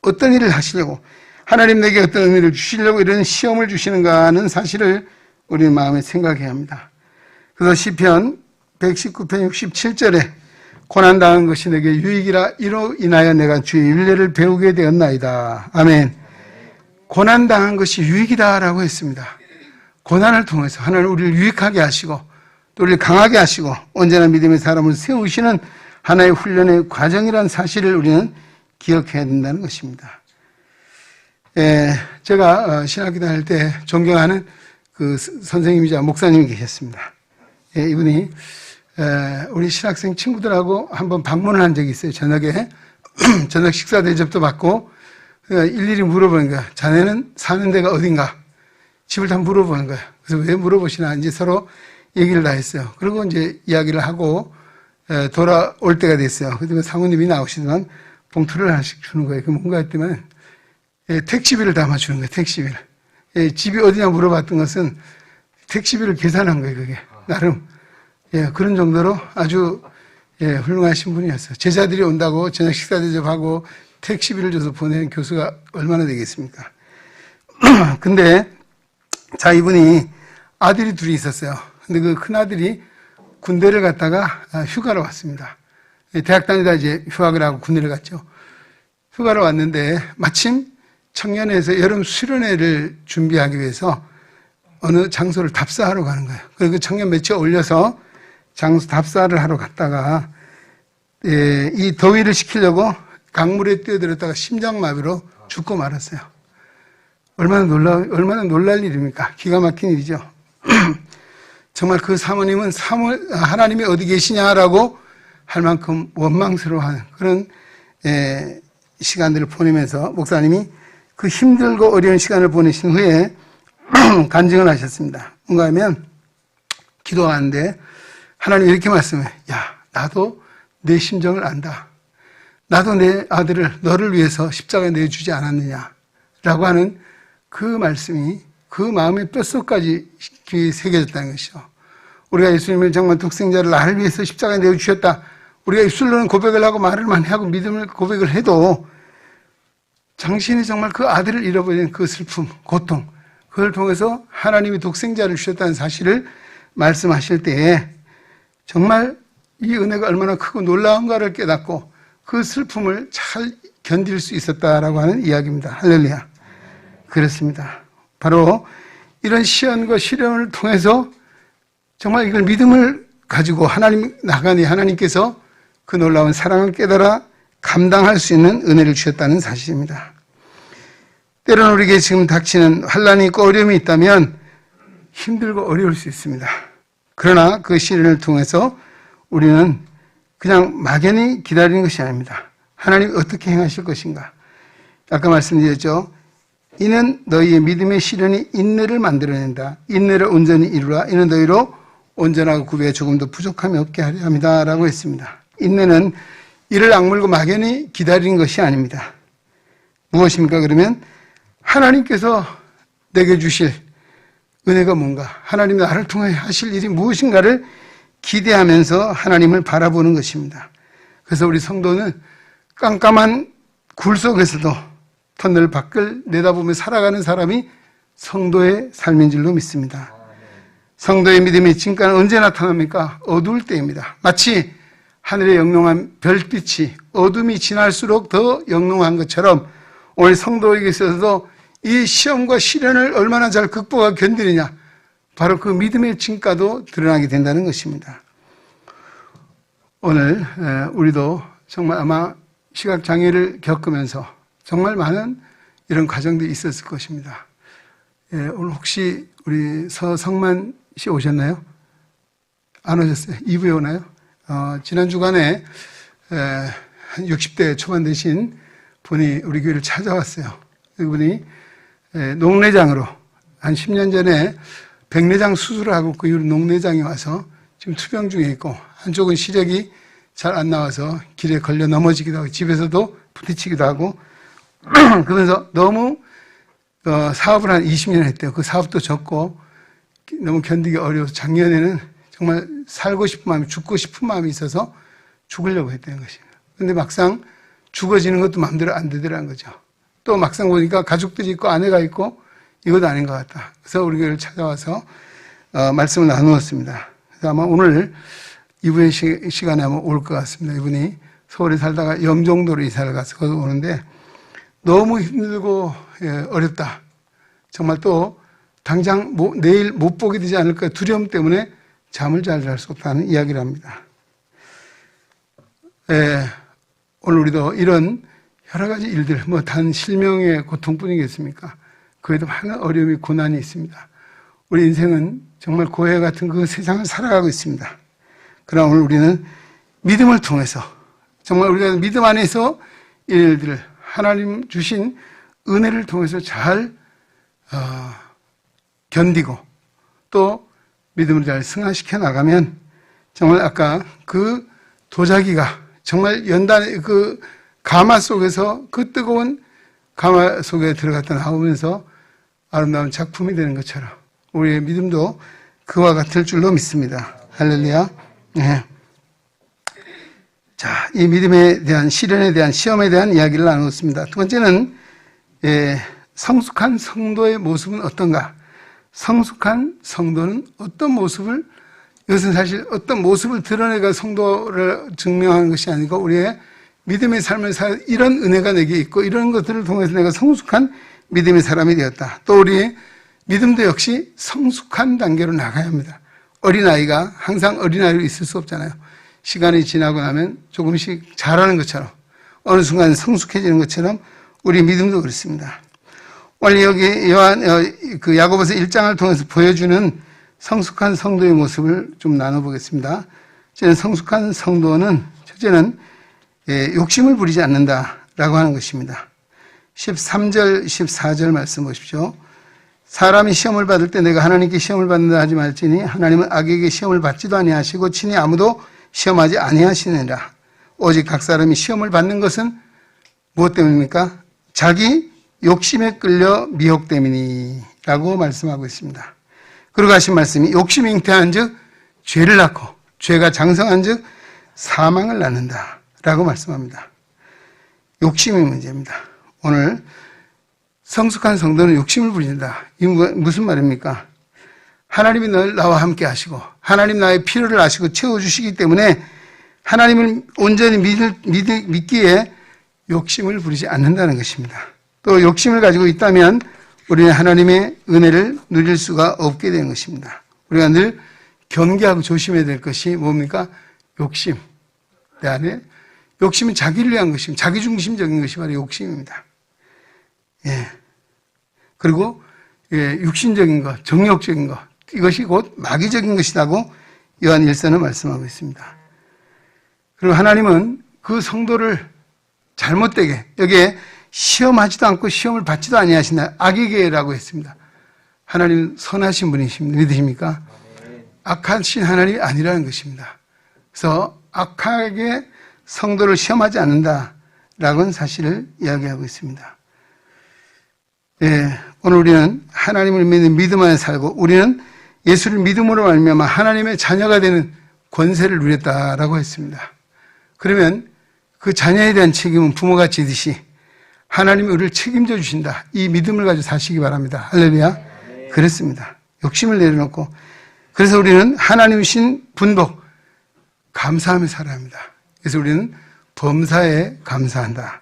어떤 일을 하시려고 하나님 내게 어떤 은혜를 주시려고 이런 시험을 주시는가 하는 사실을 우리 마음에 생각해야 합니다. 그래서 시편 119편 67절에 고난당한 것이 내게 유익이라 이로 인하여 내가 주의 윤례를 배우게 되었나이다. 아멘. 고난당한 것이 유익이다라고 했습니다. 고난을 통해서 하나님 우리를 유익하게 하시고 또 우리를 강하게 하시고 언제나 믿음의 사람을 세우시는 하나의 훈련의 과정이라는 사실을 우리는 기억해야 된다는 것입니다. 제가 신학교 다닐 때 존경하는 그 선생님이자 목사님이 계셨습니다. 이분이 우리 신학생 친구들하고 한번 방문을 한 적이 있어요. 저녁에 저녁 식사 대접도 받고 일일이 물어보는 거야. 자네는 사는 데가 어딘가? 집을 다 물어보는 거야. 그래서 왜 물어보시나 이제 서로 얘기를 다 했어요. 그리고 이제 이야기를 하고 돌아올 때가 됐어요. 그러면 사모님이 나오시더만 봉투를 하나씩 주는 거예요. 그 뭔가 했더만 택시비를 담아주는 거예요. 택시비를. 집이 어디냐 물어봤던 것은 택시비를 계산한 거예요. 그게 나름 그런 정도로 아주 훌륭하신 분이었어요. 제자들이 온다고 저녁 식사 대접하고 택시비를 줘서 보내는 교수가 얼마나 되겠습니까? 근데 자 이분이 아들이 둘이 있었어요. 근데 그 큰아들이 군대를 갔다가 휴가로 왔습니다. 대학 다니다 이제 휴학을 하고 군대를 갔죠. 휴가로 왔는데 마침 청년회에서 여름 수련회를 준비하기 위해서 어느 장소를 답사하러 가는 거예요. 그리고 청년 며칠 올려서 장소 답사를 하러 갔다가 이 더위를 식히려고 강물에 뛰어들었다가 심장마비로 죽고 말았어요. 얼마나 놀랄 일입니까? 기가 막힌 일이죠. 정말 그 사모님은 하나님이 어디 계시냐라고 할 만큼 원망스러워하는 그런 시간들을 보내면서 목사님이 그 힘들고 어려운 시간을 보내신 후에 간증을 하셨습니다. 뭔가 하면 기도하는데 하나님 이렇게 말씀해. 야, 나도 내 심정을 안다. 나도 내 아들을 너를 위해서 십자가에 내주지 않았느냐라고 하는 그 말씀이 그 마음의 뼛속까지 귀에 새겨졌다는 것이죠. 우리가 예수님을 정말 독생자를 나를 위해서 십자가에 내어주셨다. 우리가 입술로는 고백을 하고 말을 많이 하고 믿음을 고백을 해도 당신이 정말 그 아들을 잃어버린 그 슬픔, 고통, 그걸 통해서 하나님이 독생자를 주셨다는 사실을 말씀하실 때에 정말 이 은혜가 얼마나 크고 놀라운가를 깨닫고 그 슬픔을 잘 견딜 수 있었다라고 하는 이야기입니다. 할렐루야. 그렇습니다. 바로 이런 시련과 시련을 통해서 정말 이걸 믿음을 가지고 하나님 나가니 하나님께서 그 놀라운 사랑을 깨달아 감당할 수 있는 은혜를 주셨다는 사실입니다. 때로는 우리에게 지금 닥치는 환난이 있고 어려움이 있다면 힘들고 어려울 수 있습니다. 그러나 그 시련을 통해서 우리는 그냥 막연히 기다리는 것이 아닙니다. 하나님이 어떻게 행하실 것인가? 아까 말씀드렸죠. 이는 너희의 믿음의 시련이 인내를 만들어낸다. 인내를 온전히 이루라. 이는 너희로 온전하고 구비에 조금도 부족함이 없게 하려 합니다. 라고 했습니다. 인내는 이를 악물고 막연히 기다리는 것이 아닙니다. 무엇입니까? 그러면 하나님께서 내게 주실 은혜가 뭔가, 하나님이 나를 통해 하실 일이 무엇인가를 기대하면서 하나님을 바라보는 것입니다. 그래서 우리 성도는 깜깜한 굴 속에서도 터널 밖을 내다보며 살아가는 사람이 성도의 삶인 줄로 믿습니다. 성도의 믿음의 진가는 언제 나타납니까? 어두울 때입니다. 마치 하늘에 영롱한 별빛이 어둠이 지날수록 더 영롱한 것처럼 오늘 성도에게 있어서도 이 시험과 시련을 얼마나 잘 극복하고 견디느냐, 바로 그 믿음의 진가도 드러나게 된다는 것입니다. 오늘 우리도 정말 아마 시각장애를 겪으면서 정말 많은 이런 과정들이 있었을 것입니다. 오늘 혹시 우리 서성만 씨 오셨나요? 안 오셨어요? 2부에 오나요? 지난 주간에 한 60대 초반 되신 분이 우리 교회를 찾아왔어요. 그분이 녹내장으로 한 10년 전에 백내장 수술을 하고 그 이후로 녹내장이 와서 지금 투병 중에 있고, 한쪽은 시력이 잘 안 나와서 길에 걸려 넘어지기도 하고 집에서도 부딪히기도 하고 그러면서 너무 사업을 한 20년 했대요. 그 사업도 적고 너무 견디기 어려워서 작년에는 정말 살고 싶은 마음이, 죽고 싶은 마음이 있어서 죽으려고 했다는 것입니다. 그런데 막상 죽어지는 것도 마음대로 안 되더라는 거죠. 또 막상 보니까 가족들이 있고 아내가 있고 이것도 아닌 것 같다. 그래서 우리 교회를 찾아와서 말씀을 나누었습니다. 그래서 아마 오늘 이번 시간에 아마 올 것 같습니다. 이분이 서울에 살다가 영종도로 이사를 가서 거기 오는데 너무 힘들고 어렵다. 정말 또 당장 내일 못 보게 되지 않을까 두려움 때문에 잠을 잘 잘 수 없다는 이야기를 합니다. 오늘 우리도 이런 여러 가지 일들, 단 실명의 고통뿐이겠습니까? 그에도 많은 어려움이 고난이 있습니다. 우리 인생은 정말 고해 같은 그 세상을 살아가고 있습니다. 그러나 오늘 우리는 믿음을 통해서 정말 우리가 믿음 안에서 일들을 하나님 주신 은혜를 통해서 잘 견디고 또 믿음을 잘 승화시켜 나가면 정말 아까 그 도자기가 정말 연단의 그 가마 속에서 그 뜨거운 가마 속에 들어갔다 나오면서 아름다운 작품이 되는 것처럼 우리의 믿음도 그와 같을 줄로 믿습니다. 할렐루야. 네. 자, 이 믿음에 대한 시련에 대한 시험에 대한 이야기를 나눴습니다. 두 번째는 성숙한 성도의 모습은 어떤가? 성숙한 성도는 어떤 모습을, 이것은 사실 어떤 모습을 드러내가 성도를 증명하는 것이 아니고 우리의 믿음의 삶을 이런 은혜가 내게 있고 이런 것들을 통해서 내가 성숙한 믿음의 사람이 되었다. 또 우리의 믿음도 역시 성숙한 단계로 나가야 합니다. 어린아이가 항상 어린아이로 있을 수 없잖아요. 시간이 지나고 나면 조금씩 자라는 것처럼 어느 순간 성숙해지는 것처럼 우리 믿음도 그렇습니다. 오늘 여기 야고보서 1장을 통해서 보여주는 성숙한 성도의 모습을 좀 나눠보겠습니다. 저는 성숙한 성도는 첫째는 욕심을 부리지 않는다라고 하는 것입니다. 13절, 14절 말씀 보십시오. 사람이 시험을 받을 때 내가 하나님께 시험을 받는다 하지 말지니 하나님은 악에게 시험을 받지도 아니하시고 친히 아무도 시험하지 아니하시느니라. 오직 각 사람이 시험을 받는 것은 무엇 때문입니까? 자기 욕심에 끌려 미혹 때문이라고 말씀하고 있습니다. 그리고 하신 말씀이 욕심이 잉태한 즉 죄를 낳고 죄가 장성한 즉 사망을 낳는다 라고 말씀합니다. 욕심이 문제입니다. 오늘 성숙한 성도는 욕심을 부린다. 이 무슨 말입니까? 하나님이 나와 함께 하시고 하나님 나의 필요를 아시고 채워주시기 때문에 하나님을 온전히 믿기에 욕심을 부리지 않는다는 것입니다. 또 욕심을 가지고 있다면 우리는 하나님의 은혜를 누릴 수가 없게 되는 것입니다. 우리가 늘 경계하고 조심해야 될 것이 뭡니까? 욕심. 내 안에 욕심은 자기를 위한 것입니다. 자기중심적인 것이 바로 욕심입니다. 그리고 육신적인 것, 정욕적인 것, 이것이 곧 마귀적인 것이라고 요한 1서는 말씀하고 있습니다. 그리고 하나님은 그 성도를 잘못되게 여기에 시험하지도 않고 시험을 받지도 아니하신다. 악에게라고 했습니다. 하나님 선하신 분이십니다. 믿으십니까? 악하신 하나님이 아니라는 것입니다. 그래서 악하게 성도를 시험하지 않는다라고는 사실을 이야기하고 있습니다. 오늘 우리는 하나님을 믿는 믿음 안에 살고 우리는 예수를 믿음으로 말미암아 하나님의 자녀가 되는 권세를 누렸다라고 했습니다. 그러면 그 자녀에 대한 책임은 부모가 지듯이 하나님이 우리를 책임져 주신다. 이 믿음을 가지고 사시기 바랍니다. 할렐루야. 그렇습니다. 욕심을 내려놓고 그래서 우리는 하나님이 주신 분복 감사하며 살아야 합니다. 그래서 우리는 범사에 감사한다.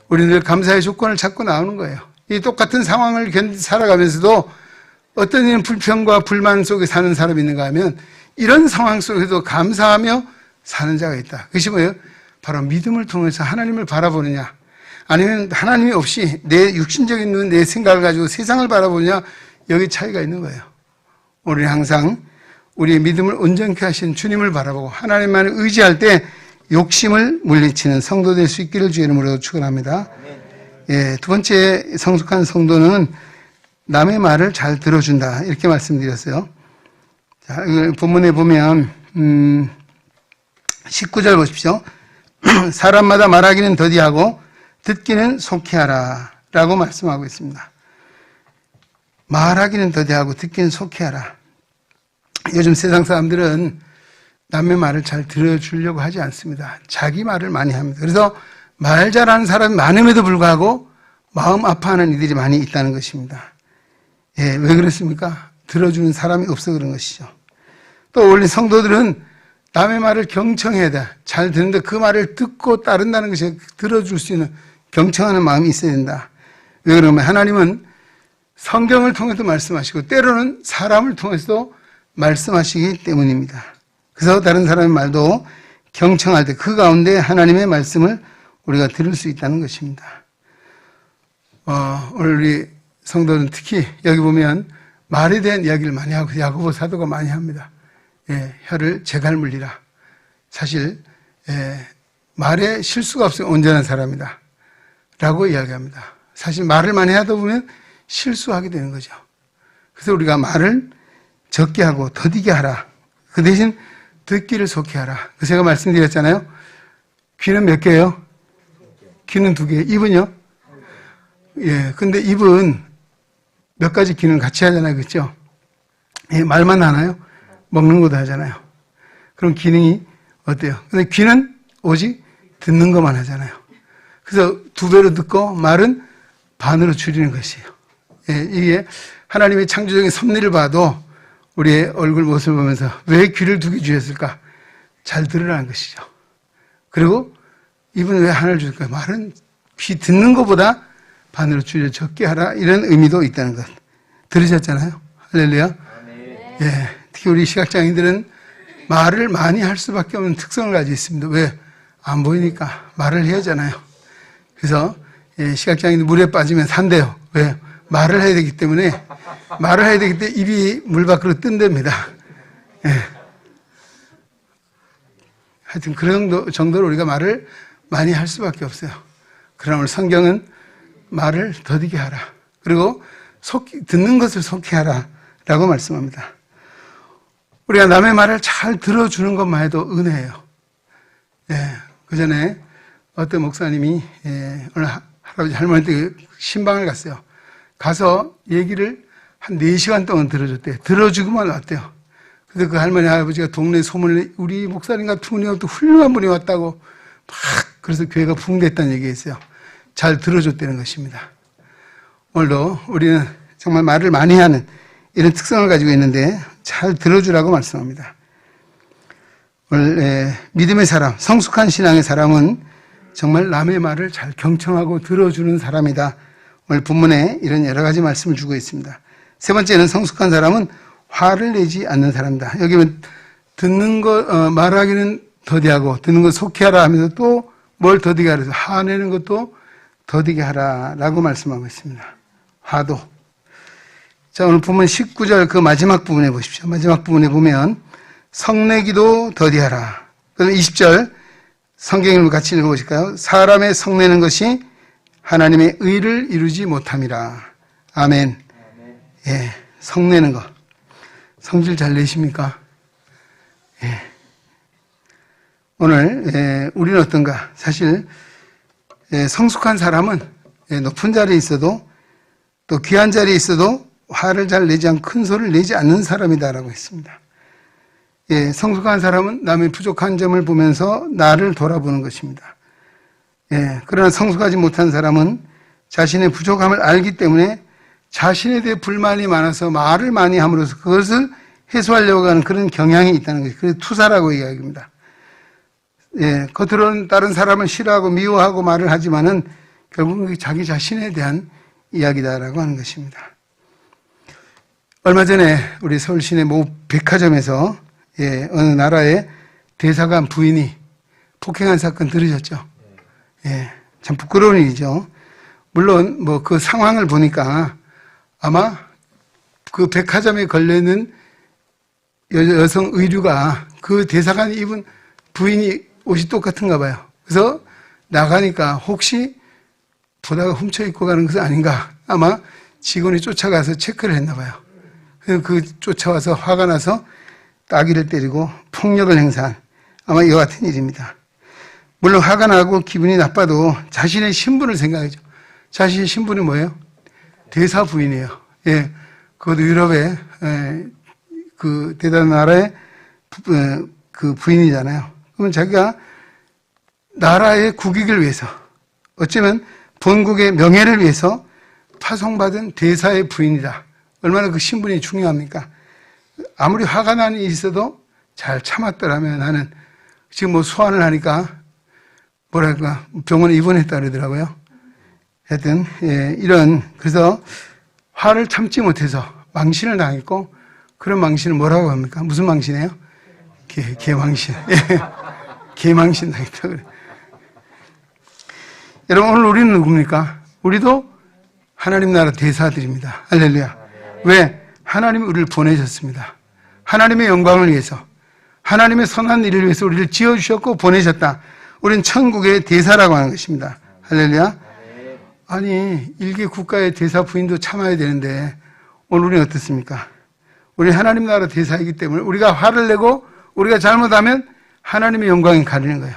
우리는 늘 감사의 조건을 찾고 나오는 거예요. 이 똑같은 상황을 살아가면서도 어떤 이는 불평과 불만 속에 사는 사람이 있는가 하면 이런 상황 속에도 감사하며 사는 자가 있다. 그것이 뭐예요? 바로 믿음을 통해서 하나님을 바라보느냐 아니면 하나님이 없이 내 육신적인 눈, 내 생각을 가지고 세상을 바라보느냐 여기 차이가 있는 거예요. 우리는 항상 우리의 믿음을 온전케 하신 주님을 바라보고 하나님만을 의지할 때 욕심을 물리치는 성도 될 수 있기를 주의 이름으로 축원합니다. 두 번째 성숙한 성도는 남의 말을 잘 들어준다 이렇게 말씀드렸어요. 자, 이걸 본문에 보면 19절 보십시오. 사람마다 말하기는 더디하고 듣기는 속히 하라 라고 말씀하고 있습니다. 말하기는 더디하고 듣기는 속히 하라. 요즘 세상 사람들은 남의 말을 잘 들어주려고 하지 않습니다. 자기 말을 많이 합니다. 그래서 말 잘하는 사람이 많음에도 불구하고 마음 아파하는 이들이 많이 있다는 것입니다. 왜 그렇습니까? 들어주는 사람이 없어 그런 것이죠. 또 원래 성도들은 남의 말을 경청해야 돼. 잘 듣는데 그 말을 듣고 따른다는 것이 들어줄 수 있는 경청하는 마음이 있어야 된다. 왜 그러면 하나님은 성경을 통해서 말씀하시고 때로는 사람을 통해서도 말씀하시기 때문입니다. 그래서 다른 사람의 말도 경청할 때 그 가운데 하나님의 말씀을 우리가 들을 수 있다는 것입니다. 오늘 우리 성도는 특히 여기 보면 말에 대한 이야기를 많이 하고 야고보 사도가 많이 합니다. 혀를 제갈 물리라. 사실 말에 실수가 없으면 온전한 사람이다 라고 이야기합니다. 사실 말을 많이 하다 보면 실수하게 되는 거죠. 그래서 우리가 말을 적게 하고 더디게 하라. 그 대신 듣기를 속히 하라. 그래서 제가 말씀드렸잖아요. 귀는 몇 개예요? 귀는 2개. 입은요? 근데 입은 몇 가지 기능을 같이 하잖아요. 그렇죠? 말만 하나요? 먹는 것도 하잖아요. 그럼 기능이 어때요? 근데 귀는 오직 듣는 것만 하잖아요. 그래서 2배로 듣고 말은 반으로 줄이는 것이에요. 이게 하나님의 창조적인 섭리를 봐도 우리의 얼굴 모습을 보면서 왜 귀를 2개 주셨을까? 잘 들으라는 것이죠. 그리고 입은 왜 하나를 줄까? 말은 귀 듣는 것보다 반으로 줄여 적게 하라. 이런 의미도 있다는 것. 들으셨잖아요. 할렐루야. 특히 우리 시각장애인들은 말을 많이 할 수밖에 없는 특성을 가지고 있습니다. 왜? 안 보이니까 말을 해야 하잖아요. 그래서 시각장애인들 물에 빠지면 산대요. 왜? 말을 해야 되기 때문에 말을 해야 되기 때문에 입이 물 밖으로 뜬답니다. 하여튼 그런 정도로 우리가 말을 많이 할 수밖에 없어요. 그러나 오늘 성경은 말을 더디게 하라. 그리고 듣는 것을 속히 하라 라고 말씀합니다. 우리가 남의 말을 잘 들어주는 것만 해도 은혜예요. 그 전에 어떤 목사님이 오늘 할아버지 할머니한테 신방을 갔어요. 가서 얘기를 한 4시간 동안 들어줬대요. 들어주고만 왔대요. 근데 그 할머니 할아버지가 동네 소문을 우리 목사님 같은 분이 또 훌륭한 분이 왔다고 막 그래서 교회가 부흥됐다는 얘기했어요. 잘 들어줬다는 것입니다. 오늘도 우리는 정말 말을 많이 하는 이런 특성을 가지고 있는데 잘 들어주라고 말씀합니다. 오늘 믿음의 사람, 성숙한 신앙의 사람은 정말 남의 말을 잘 경청하고 들어주는 사람이다. 오늘 본문에 이런 여러 가지 말씀을 주고 있습니다. 세 번째는 성숙한 사람은 화를 내지 않는 사람이다. 여기 보면 듣는 거 말하기는 더디하고 듣는 거 속히 하라 하면서 또 뭘 더디게 하라 해서 화내는 것도 더디게 하라라고 말씀하고 있습니다. 화도. 자, 오늘 본문 19절 그 마지막 부분에 보십시오. 마지막 부분에 보면 성내기도 더디하라. 그럼 20절 성경을 같이 읽어보실까요? 사람의 성내는 것이 하나님의 의를 이루지 못함이라. 아멘. 성내는 것. 성질 잘 내십니까? 오늘 우리는 어떤가? 사실 성숙한 사람은 높은 자리에 있어도 또 귀한 자리에 있어도 화를 잘 내지 않고 큰 소리를 내지 않는 사람이다라고 했습니다. 성숙한 사람은 남의 부족한 점을 보면서 나를 돌아보는 것입니다. 그러나 성숙하지 못한 사람은 자신의 부족함을 알기 때문에 자신에 대해 불만이 많아서 말을 많이 함으로써 그것을 해소하려고 하는 그런 경향이 있다는 것이 그래서 투사라고 이야기합니다. 겉으로는 다른 사람을 싫어하고 미워하고 말을 하지만은 결국은 자기 자신에 대한 이야기다라고 하는 것입니다. 얼마 전에 우리 서울 시내 모 백화점에서 어느 나라의 대사관 부인이 폭행한 사건 들으셨죠? 참 부끄러운 일이죠. 물론 뭐 그 상황을 보니까 아마 그 백화점에 걸려있는 여성 의류가 그 대사관이 입은 부인이 옷이 똑같은가 봐요. 그래서 나가니까 혹시 보다가 훔쳐 입고 가는 것은 아닌가. 아마 직원이 쫓아가서 체크를 했나 봐요. 그래서 그 쫓아와서 화가 나서 따귀를 때리고 폭력을 행사한 아마 이와 같은 일입니다. 물론 화가 나고 기분이 나빠도 자신의 신분을 생각하죠. 자신의 신분이 뭐예요? 대사 부인이에요. 그것도 유럽의 그 대단한 나라의 그 부인이잖아요. 그러면 자기가 나라의 국익을 위해서 어쩌면 본국의 명예를 위해서 파송받은 대사의 부인이다. 얼마나 그 신분이 중요합니까? 아무리 화가 나는 일이 있어도 잘 참았더라면 나는 지금 뭐 소환을 하니까 뭐랄까 병원에 입원했다 그러더라고요. 하여튼 그래서 화를 참지 못해서 망신을 당했고 그런 망신을 뭐라고 합니까? 무슨 망신이에요? 개망신. 개망신 당했다 그래. 여러분 오늘 우리는 누굽니까? 우리도 하나님 나라 대사들입니다. 할렐루야. 왜? 하나님이 우리를 보내셨습니다. 하나님의 영광을 위해서 하나님의 선한 일을 위해서 우리를 지어주셨고 보내셨다. 우리는 천국의 대사라고 하는 것입니다. 할렐루야. 아니 일개 국가의 대사 부인도 참아야 되는데 오늘 우리는 어떻습니까? 우리 하나님 나라 대사이기 때문에 우리가 화를 내고 우리가 잘못하면 하나님의 영광이 가리는 거예요.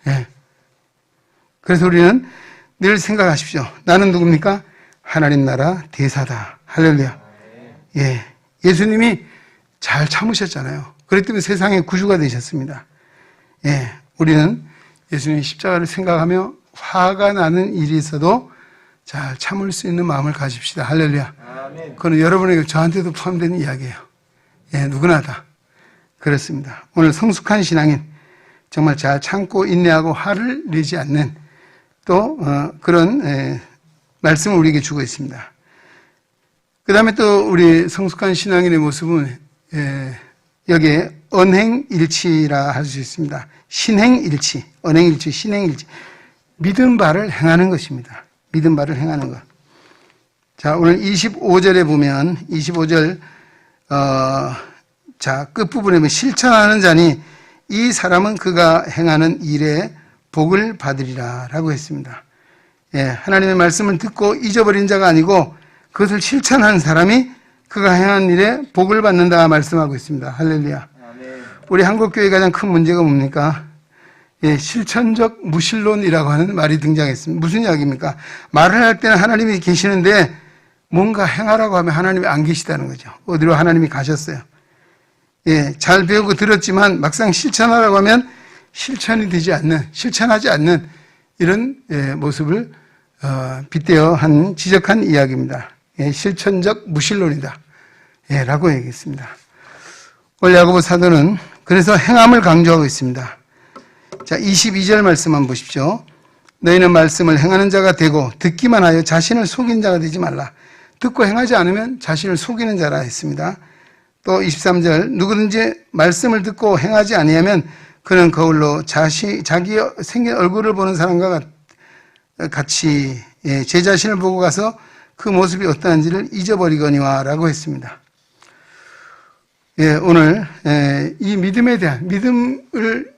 예. 그래서 우리는 늘 생각하십시오. 나는 누굽니까? 하나님 나라 대사다. 할렐루야. 예. 예수님이 잘 참으셨잖아요. 그렇기 때문에 세상의 구주가 되셨습니다. 예. 우리는 예수님의 십자가를 생각하며 화가 나는 일이 있어도 잘 참을 수 있는 마음을 가집시다. 할렐루야. 아멘. 그건 여러분에게 저한테도 포함되는 이야기예요. 예, 누구나 다 그렇습니다. 오늘 성숙한 신앙인 정말 잘 참고 인내하고 화를 내지 않는 또 그런 말씀을 우리에게 주고 있습니다. 그 다음에 또 우리 성숙한 신앙인의 모습은 여기에 언행일치라 할 수 있습니다. 신행일치, 언행일치, 신행일치. 믿은 바를 행하는 것입니다. 믿은 바를 행하는 것. 자, 오늘 25절에 보면 25절 자, 끝부분에 보면 실천하는 자니 이 사람은 그가 행하는 일에 복을 받으리라 라고 했습니다. 예, 하나님의 말씀을 듣고 잊어버린 자가 아니고 그것을 실천하는 사람이 그가 행한 일에 복을 받는다 말씀하고 있습니다. 할렐루야. 아멘. 우리 한국교회의 가장 큰 문제가 뭡니까? 예, 실천적 무신론이라고 하는 말이 등장했습니다. 무슨 이야기입니까? 말을 할 때는 하나님이 계시는데 뭔가 행하라고 하면 하나님이 안 계시다는 거죠. 어디로 하나님이 가셨어요. 예, 잘 배우고 들었지만 막상 실천하라고 하면 실천이 되지 않는, 실천하지 않는 이런 모습을 빗대어 한 지적한 이야기입니다. 예, 실천적 무신론이다. 예, 라고 얘기했습니다. 오늘 야고보 사도는 그래서 행함을 강조하고 있습니다. 자, 22절 말씀 한번 보십시오. 너희는 말씀을 행하는 자가 되고 듣기만 하여 자신을 속인 자가 되지 말라. 듣고 행하지 않으면 자신을 속이는 자라 했습니다. 또 23절 누구든지 말씀을 듣고 행하지 아니하면 그는 거울로 자기 생긴 얼굴을 보는 사람과 같이 제 자신을 보고 가서 그 모습이 어떠한지를 잊어버리거니와 라고 했습니다. 예, 오늘 이 믿음에 대한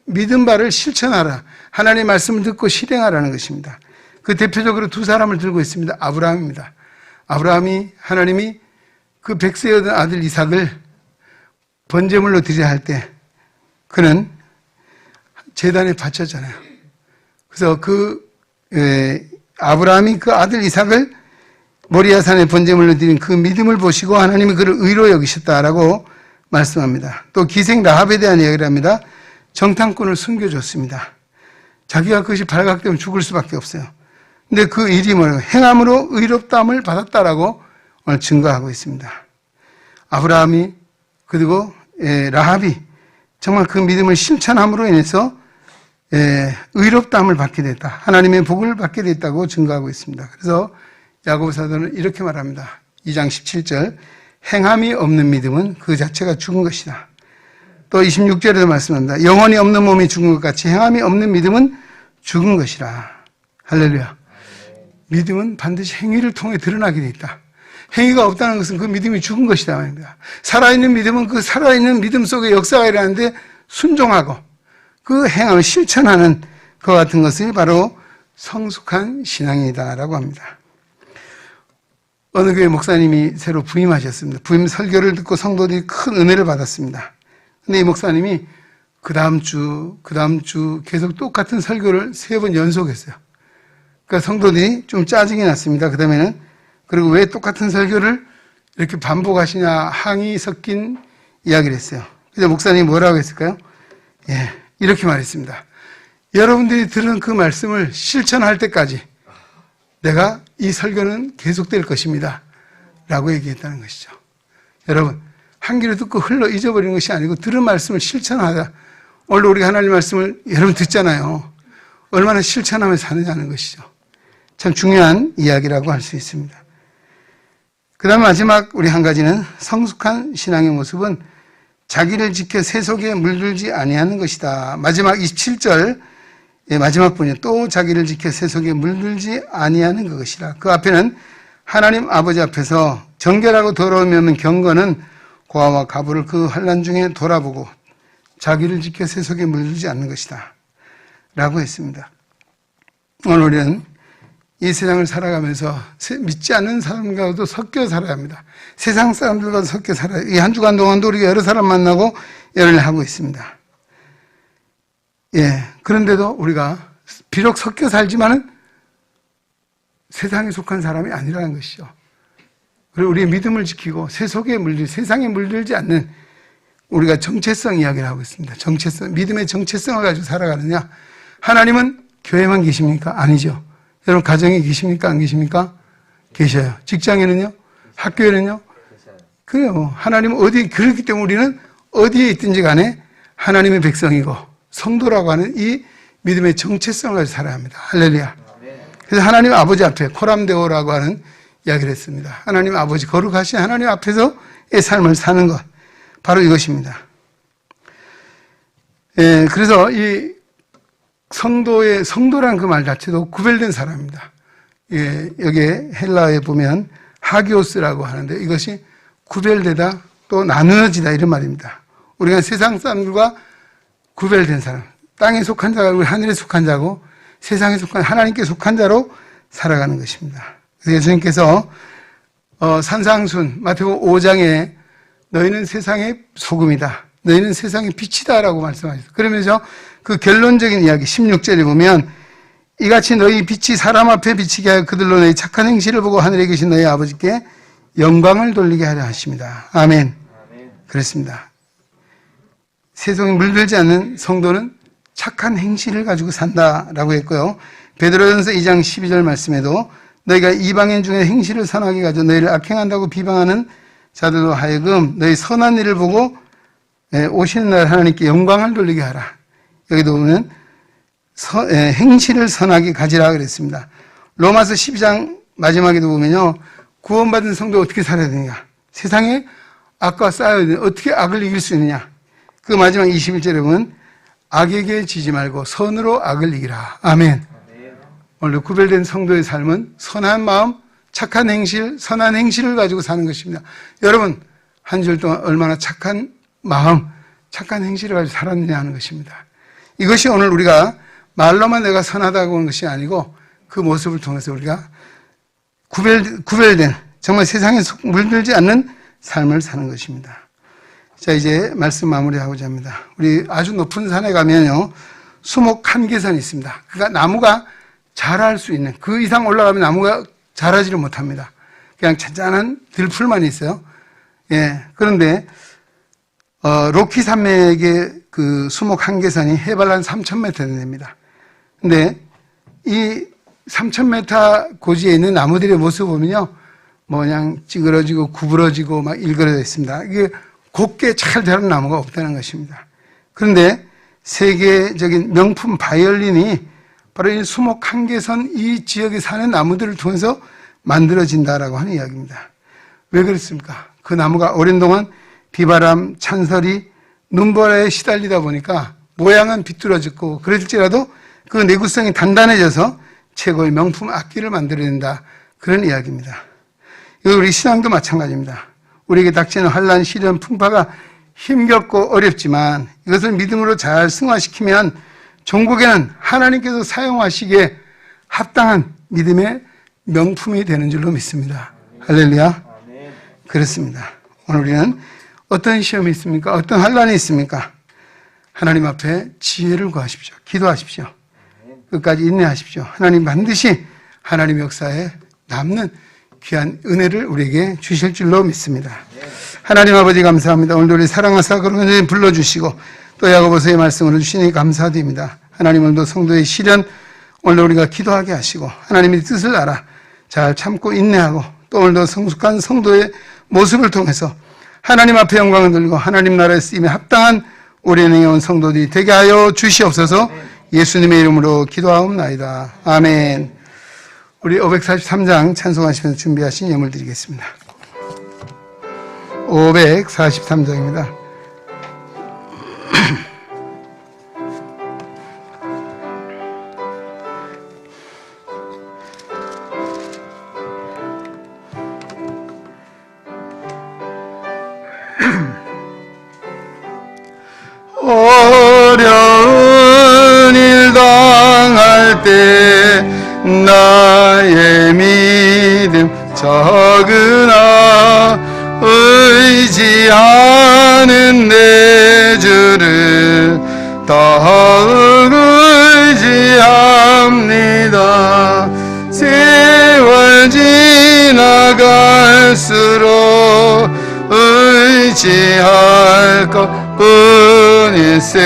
믿은 바를 실천하라. 하나님의 말씀을 듣고 실행하라는 것입니다. 그 대표적으로 두 사람을 들고 있습니다. 아브라함입니다. 아브라함이 하나님이 그 백세에 얻은 아들 이삭을 번제물로 드려야 할 때 그는 제단에 바쳤잖아요. 그래서 아브라함이 그 아들 이삭을 모리아산에 번제물로 드린 그 믿음을 보시고 하나님이 그를 의로 여기셨다라고 말씀합니다. 또 기생 라합에 대한 이야기를 합니다. 정탐꾼을 숨겨줬습니다. 자기가 그것이 발각되면 죽을 수밖에 없어요. 근데 그 일이 뭐예요? 행함으로 의롭다함을 받았다라고 오늘 증거하고 있습니다. 아브라함이 그리고 라합이 정말 그 믿음을 실천함으로 인해서 의롭다함을 받게 됐다. 하나님의 복을 받게 됐다고 증거하고 있습니다. 그래서 야고보 사도는 이렇게 말합니다. 2장 17절 행함이 없는 믿음은 그 자체가 죽은 것이다. 또 26절에도 말씀합니다. 영혼이 없는 몸이 죽은 것 같이 행함이 없는 믿음은 죽은 것이라. 할렐루야. 믿음은 반드시 행위를 통해 드러나게 돼 있다. 행위가 없다는 것은 그 믿음이 죽은 것이다 말입니다. 살아있는 믿음은 그 살아있는 믿음 속에 역사가 일어나는데 순종하고 그 행함을 실천하는 것 같은 것이 바로 성숙한 신앙이다라고 합니다. 어느 교회 목사님이 새로 부임하셨습니다. 부임 설교를 듣고 성도들이 큰 은혜를 받았습니다. 근데 이 목사님이 그 다음 주 계속 똑같은 설교를 3번 연속했어요. 그러니까 성도들이 좀 짜증이 났습니다. 그 다음에는 그리고 왜 똑같은 설교를 이렇게 반복하시냐 항의 섞인 이야기를 했어요. 그래서 목사님이 뭐라고 했을까요? 예, 이렇게 말했습니다. 여러분들이 들은 그 말씀을 실천할 때까지 내가 이 설교는 계속될 것입니다. 라고 얘기했다는 것이죠. 여러분, 한 귀로 듣고 흘러 잊어버리는 것이 아니고 들은 말씀을 실천하자. 오늘 우리가 하나님 말씀을 여러분 듣잖아요. 얼마나 실천하며 사느냐는 것이죠. 참 중요한 이야기라고 할 수 있습니다. 그 다음 마지막 우리 한 가지는 성숙한 신앙의 모습은 자기를 지켜 세속에 물들지 아니하는 것이다. 마지막 27절 마지막 분이 또 자기를 지켜 세속에 물들지 아니하는 그것이라. 그 앞에는 하나님 아버지 앞에서 정결하고 더러움이 없는 경건은 고아와 가부를 그 환난 중에 돌아보고 자기를 지켜 세속에 물들지 않는 것이다 라고 했습니다. 오늘 우리는 이 세상을 살아가면서 믿지 않는 사람과도 섞여 살아야 합니다. 세상 사람들과도 섞여 살아야 해요. 이 한 주간 동안도 우리가 여러 사람 만나고 열을 하고 있습니다. 예, 그런데도 우리가 비록 섞여 살지만은 세상에 속한 사람이 아니라는 것이죠. 그리고 우리의 믿음을 지키고 세상에 물들지 않는 우리가 정체성 이야기를 하고 있습니다. 정체성, 믿음의 정체성을 가지고 살아가느냐? 하나님은 교회만 계십니까? 아니죠. 여러분 가정에 계십니까? 안 계십니까? 계셔요. 직장에는요? 학교에는요? 그래요. 하나님은 어디, 그렇기 때문에 우리는 어디에 있든지 간에 하나님의 백성이고 성도라고 하는 이 믿음의 정체성을 가지고 살아야 합니다. 할렐루야. 그래서 하나님 아버지 앞에 코람데오라고 하는 이야기를 했습니다. 하나님 아버지, 거룩하신 하나님 앞에서의 삶을 사는 것. 바로 이것입니다. 예, 그래서 이 성도란 그 말 자체도 구별된 사람입니다. 예, 여기 헬라어에 보면 하기오스라고 하는데 이것이 구별되다 또 나누어지다 이런 말입니다. 우리가 세상 사람들과 구별된 사람, 땅에 속한 자가 하늘에 속한 자고 세상에 속한 하나님께 속한 자로 살아가는 것입니다. 그래서 예수님께서 산상순 마태복음 5장에 너희는 세상의 소금이다. 너희는 세상의 빛이다라고 말씀하셨어요. 그러면서 그 결론적인 이야기 16절에 보면 이같이 너희 빛이 사람 앞에 비치게 하여 그들로 너희 착한 행실을 보고 하늘에 계신 너희 아버지께 영광을 돌리게 하려 하십니다. 아멘. 그렇습니다. 세상에 물들지 않는 성도는 착한 행실을 가지고 산다라고 했고요. 베드로전서 2장 12절 말씀에도 너희가 이방인 중에 행실을 선하게 가지고 너희를 악행한다고 비방하는 자들로 하여금 너희 선한 일을 보고 오시는 날 하나님께 영광을 돌리게 하라. 여기도 보면 행실을 선하게 가지라 그랬습니다. 로마서 12장 마지막에도 보면요. 구원받은 성도 어떻게 살아야 되느냐. 세상에 악과 싸워야 되느냐. 어떻게 악을 이길 수 있느냐. 그 마지막 21절에 보면 악에게 지지 말고 선으로 악을 이기라. 아멘. 오늘 구별된 성도의 삶은 선한 마음, 착한 행실, 선한 행실을 가지고 사는 것입니다. 여러분, 한 주 동안 얼마나 착한 마음, 착한 행실을 가지고 살았느냐 하는 것입니다. 이것이 오늘 우리가 말로만 내가 선하다고 하는 것이 아니고 그 모습을 통해서 우리가 구별된 정말 세상에 물들지 않는 삶을 사는 것입니다. 자, 이제 말씀 마무리하고자 합니다. 우리 아주 높은 산에 가면요, 수목 한계선이 있습니다. 그러니까 나무가 자랄 수 있는, 그 이상 올라가면 나무가 자라지를 못합니다. 그냥 잔잔한 들풀만 있어요. 예. 그런데, 로키 산맥의 그 수목 한계선이 해발 한 3,000m 됩니다. 근데 이 3,000m 고지에 있는 나무들의 모습을 보면요, 뭐 그냥 찌그러지고 구부러지고 막 일그러져 있습니다. 이게 곱게 잘 자란 나무가 없다는 것입니다. 그런데 세계적인 명품 바이올린이 바로 이 수목 한계선 이 지역에 사는 나무들을 통해서 만들어진다라고 하는 이야기입니다. 왜 그렇습니까? 그 나무가 오랜 동안 비바람, 찬설이, 눈보라에 시달리다 보니까 모양은 비뚤어졌고 그럴지라도 그 내구성이 단단해져서 최고의 명품 악기를 만들어낸다. 그런 이야기입니다. 우리 신앙도 마찬가지입니다. 우리에게 닥치는 환난, 시련, 풍파가 힘겹고 어렵지만 이것을 믿음으로 잘 승화시키면 종국에는 하나님께서 사용하시기에 합당한 믿음의 명품이 되는 줄로 믿습니다. 할렐루야. 그렇습니다. 오늘 우리는 어떤 시험이 있습니까? 어떤 환난이 있습니까? 하나님 앞에 지혜를 구하십시오. 기도하십시오. 끝까지 인내하십시오. 하나님 반드시 하나님의 역사에 남는 귀한 은혜를 우리에게 주실 줄로 믿습니다. 하나님 아버지 감사합니다. 오늘도 우리 사랑하사 그런 불러주시고 또 야고보서의 말씀을 주시니 감사드립니다. 하나님 오늘도 성도의 시련 오늘도 우리가 기도하게 하시고 하나님의 뜻을 알아 잘 참고 인내하고 또 오늘도 성숙한 성도의 모습을 통해서 하나님 앞에 영광을 들고 하나님 나라에 쓰임에 합당한 우리 은행에 온 성도들이 되게 하여 주시옵소서. 예수님의 이름으로 기도하옵나이다. 아멘. 우리 543장 찬송하시면서 준비하신 예물 드리겠습니다. 543장입니다. 어려운 일 당할 때 나의 믿음 적으나 의지하는 내 주를 더욱 의지합니다. 세월 지나갈수록 의지할 것뿐일세.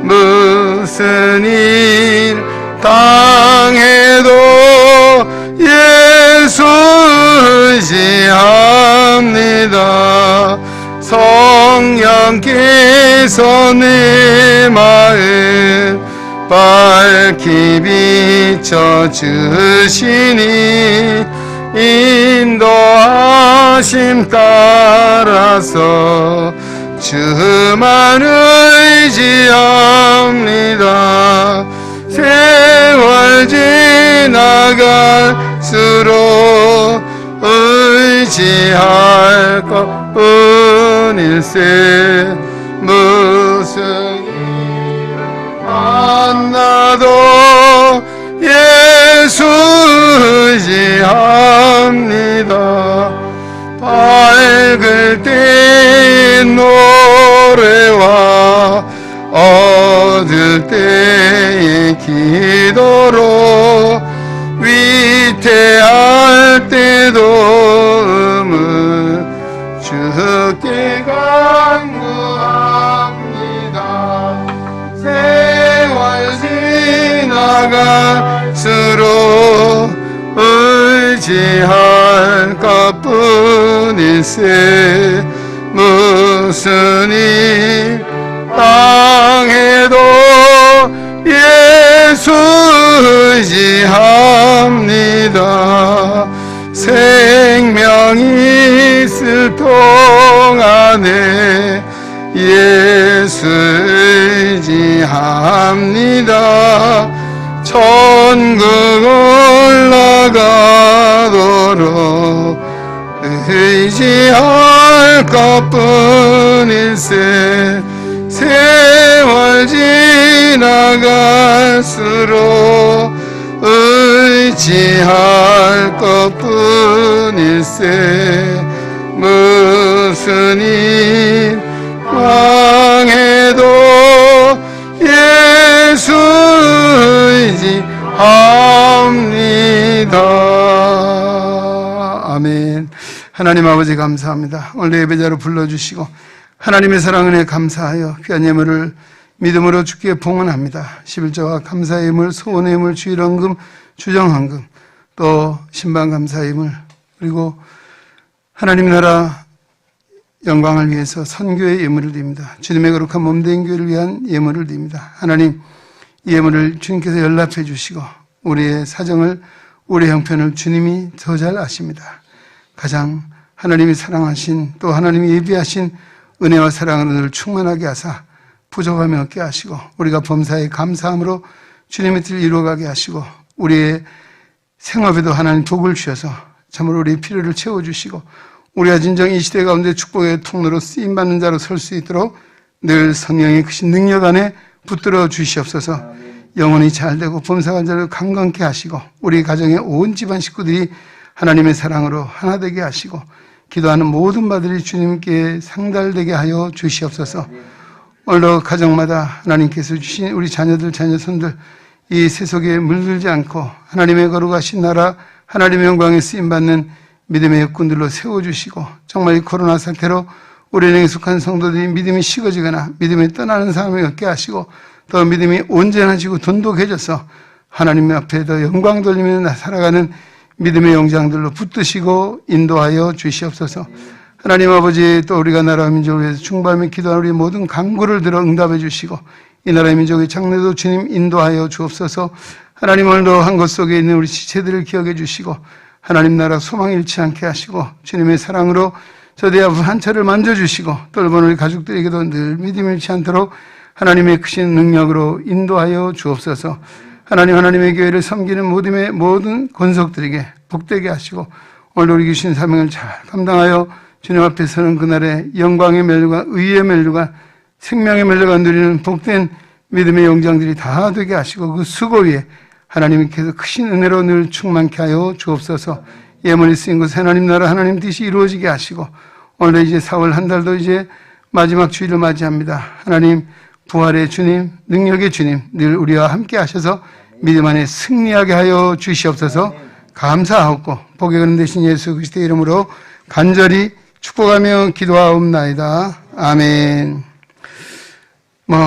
무슨 일 당해도 예수 의지합니다. 성령께서 내 마음 밝히 비춰주시니 인도하심 따라서 주만 의지합니다. 세월 지나갈수록 의지할 것뿐일세. 무슨 일 만나도 예수 의지합니다. 밝을 때의 노래와 어두울 때의 기도로 위태할 때도 주께 간구합니다. 세월 지나갈수록 의지할 것뿐일세. 무슨 일 당해도 예수 의지합니다. 생명이 있을 동안에 예수 의지합니다. 천국 올라가도록 의지할 것뿐일세. 세월 지나갈수록 의지할 것뿐일세. 무슨 일 당해도 예수 의지합니다. 아멘. 하나님 아버지 감사합니다. 오늘 예배자로 불러주시고 하나님의 사랑 은혜에 감사하여 귀한 예물을 믿음으로 주께 봉헌합니다. 11조와 감사의 예물, 소원의 예물, 주일헌금, 주정헌금, 또 신방감사의 예물, 그리고 하나님 나라 영광을 위해서 선교의 예물을 드립니다. 주님의 거룩한 몸된 교회를 위한 예물을 드립니다. 하나님, 이 예물을 주님께서 연락해 주시고 우리의 사정을, 우리의 형편을 주님이 더 잘 아십니다. 가장 하나님이 사랑하신, 또 하나님이 예비하신 은혜와 사랑을 늘 충만하게 하사 부족함이 없게 하시고 우리가 범사에 감사함으로 주님의 뜻을 이루어가게 하시고 우리의 생업에도 하나님 복을 주셔서 참으로 우리의 필요를 채워주시고 우리가 진정 이 시대 가운데 축복의 통로로 쓰임받는 자로 설 수 있도록 늘 성령의 크신 능력 안에 붙들어 주시옵소서. 영혼이 잘되고 범사관자를 강건케 하시고 우리 가정의 온 집안 식구들이 하나님의 사랑으로 하나 되게 하시고 기도하는 모든 바들이 주님께 상달되게 하여 주시옵소서. 오늘도 가정마다 하나님께서 주신 우리 자녀들, 자녀손들 이 세속에 물들지 않고 하나님의 거룩하신 나라, 하나님의 영광에 쓰임받는 믿음의 역군들로 세워주시고 정말 이 코로나 사태로 우리 은행에 속한 성도들이 믿음이 식어지거나 믿음이 떠나는 사람이 없게 하시고 더 믿음이 온전해지고 돈독해져서 하나님 앞에 더 영광 돌리며 살아가는 믿음의 영장들로 붙드시고 인도하여 주시옵소서. 하나님 아버지, 또 우리가 나라 민족을 위해서 충발하며 기도하는 우리 모든 간구를 들어 응답해 주시고 이 나라의 민족의 장래도 주님 인도하여 주옵소서. 하나님, 오늘도 한 것 속에 있는 우리 지체들을 기억해 주시고 하나님 나라 소망 잃지 않게 하시고 주님의 사랑으로 저대 아픈 한차를 만져주시고 똘본 우리 가족들에게도 늘 믿음 잃지 않도록 하나님의 크신 능력으로 인도하여 주옵소서. 하나님, 하나님의 교회를 섬기는 모든 권속들에게 복되게 하시고 오늘 우리 주신 사명을 잘 감당하여 주님 앞에 서는 그날의 영광의 멸류관, 의의 멸류관, 생명의 멸류관 누리는 복된 믿음의 영장들이 다 되게 하시고 그 수고 위에 하나님께서 크신 은혜로 늘 충만케 하여 주옵소서. 예물이 쓰인 곳에 하나님 나라 하나님 뜻이 이루어지게 하시고 오늘 이제 4월 한 달도 이제 마지막 주일을 맞이합니다. 하나님, 부활의 주님, 능력의 주님 늘 우리와 함께 하셔서 믿음 안에 승리하게 하여 주시옵소서. 감사하고 복의 근원 되신 예수 그리스도의 이름으로 간절히 축복하며 기도하옵나이다. 아멘.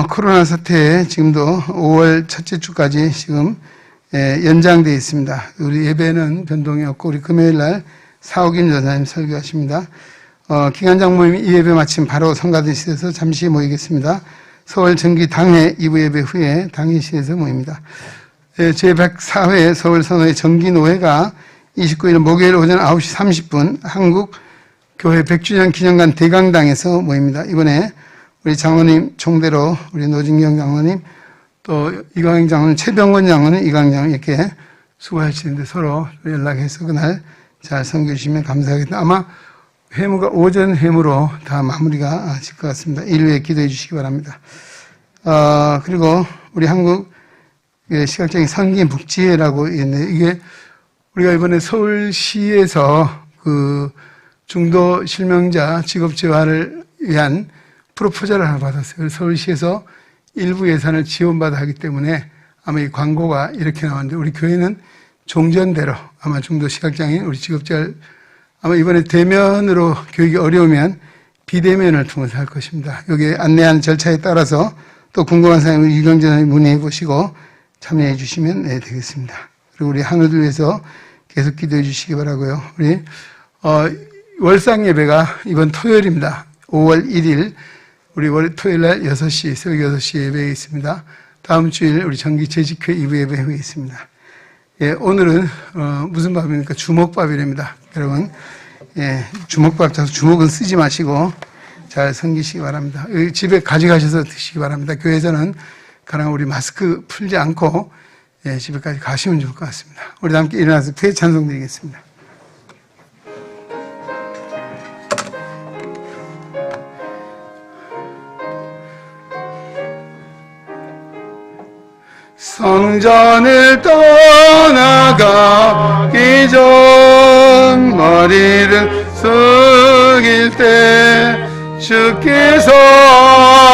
코로나 사태 지금도 5월 첫째 주까지 지금 연장되어 있습니다. 우리 예배는 변동이 없고 우리 금요일 날 사옥인 전사님 설교하십니다. 기간장 모임 이 예배 마침 바로 성가대실에서 잠시 모이겠습니다. 서울 정기 당회 2부 예배 후에 당회실에서 모입니다. 제104회 서울 선호회 정기노회가 29일 목요일 오전 9시 30분 한국 교회 100주년 기념관 대강당에서 모입니다. 이번에 우리 장로님 총대로 우리 노진경 장로님 또 이광영 장로님, 최병권 장로님, 이광영 장로님 이렇게 수고하시는데 서로 연락해서 그날 잘 섬겨주시면 감사하겠습니다. 아마 회무가 오전 회무로 다 마무리가 질 것 같습니다. 일요일에 기도해 주시기 바랍니다. 그리고 우리 한국 시각장애인 성기묵지회라고 있는데 이게 우리가 이번에 서울시에서 그 중도 실명자 직업 재활을 위한 프로포절을 하나 받았어요. 서울시에서 일부 예산을 지원받아 하기 때문에 아마 이 광고가 이렇게 나왔는데 우리 교회는 종전대로 아마 중도 시각장애인 우리 직업재활 아마 이번에 대면으로 교육이 어려우면 비대면을 통해서 할 것입니다. 여기 안내한 절차에 따라서 또 궁금한 사항은 유경전에 문의해 보시고 참여해 주시면 되겠습니다. 그리고 우리 한우들 위해서 계속 기도해 주시기 바라고요. 우리 월상 예배가 이번 토요일입니다. 5월 1일 우리 토요일 날 6시 새벽 6시 예배에 있습니다. 다음 주일 우리 정기 재직회 2부 예배 후에 있습니다. 오늘은 무슨 밥입니까? 주먹밥이랍니다. 여러분 주먹밥 자서 주먹은 쓰지 마시고 잘 섬기시기 바랍니다. 집에 가져가셔서 드시기 바랍니다. 교회에서는 가능한 우리 마스크 풀지 않고 집에까지 가시면 좋을 것 같습니다. 우리 함께 일어나서 폐 찬송 드리겠습니다. 성전을 떠나가기 전 머리를 숙일 때 주께서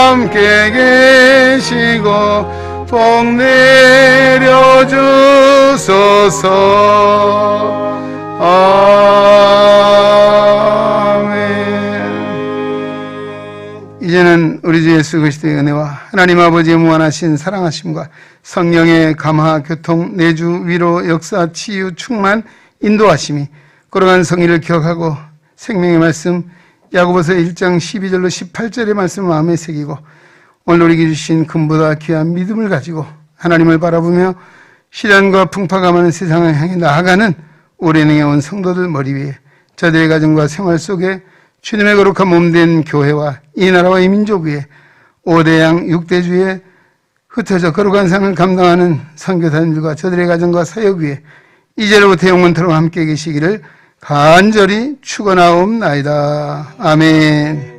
함께 계시고 복 내려주소서. 아멘. 이제는 우리 주 예수 그리스도의 은혜와 하나님 아버지의 무한하신 사랑하심과 성령의 감화, 교통, 내주, 위로, 역사, 치유, 충만, 인도하심이 걸어간 성의를 기억하고 생명의 말씀 야고보서 1장 12절로 18절의 말씀을 마음에 새기고 오늘 우리에게 주신 금보다 귀한 믿음을 가지고 하나님을 바라보며 시련과 풍파가 많은 세상을 향해 나아가는 오랜행에 온 성도들 머리 위에 저들의 가정과 생활 속에 주님의 거룩한 몸된 교회와 이 나라와 이 민족 위에 5대양 6대주에 흩어져 거룩한 삶을 감당하는 선교사님들과 저들의 가정과 사역 위에 이제로부터 영원토록 함께 계시기를 간절히 축원하옵나이다. 아멘.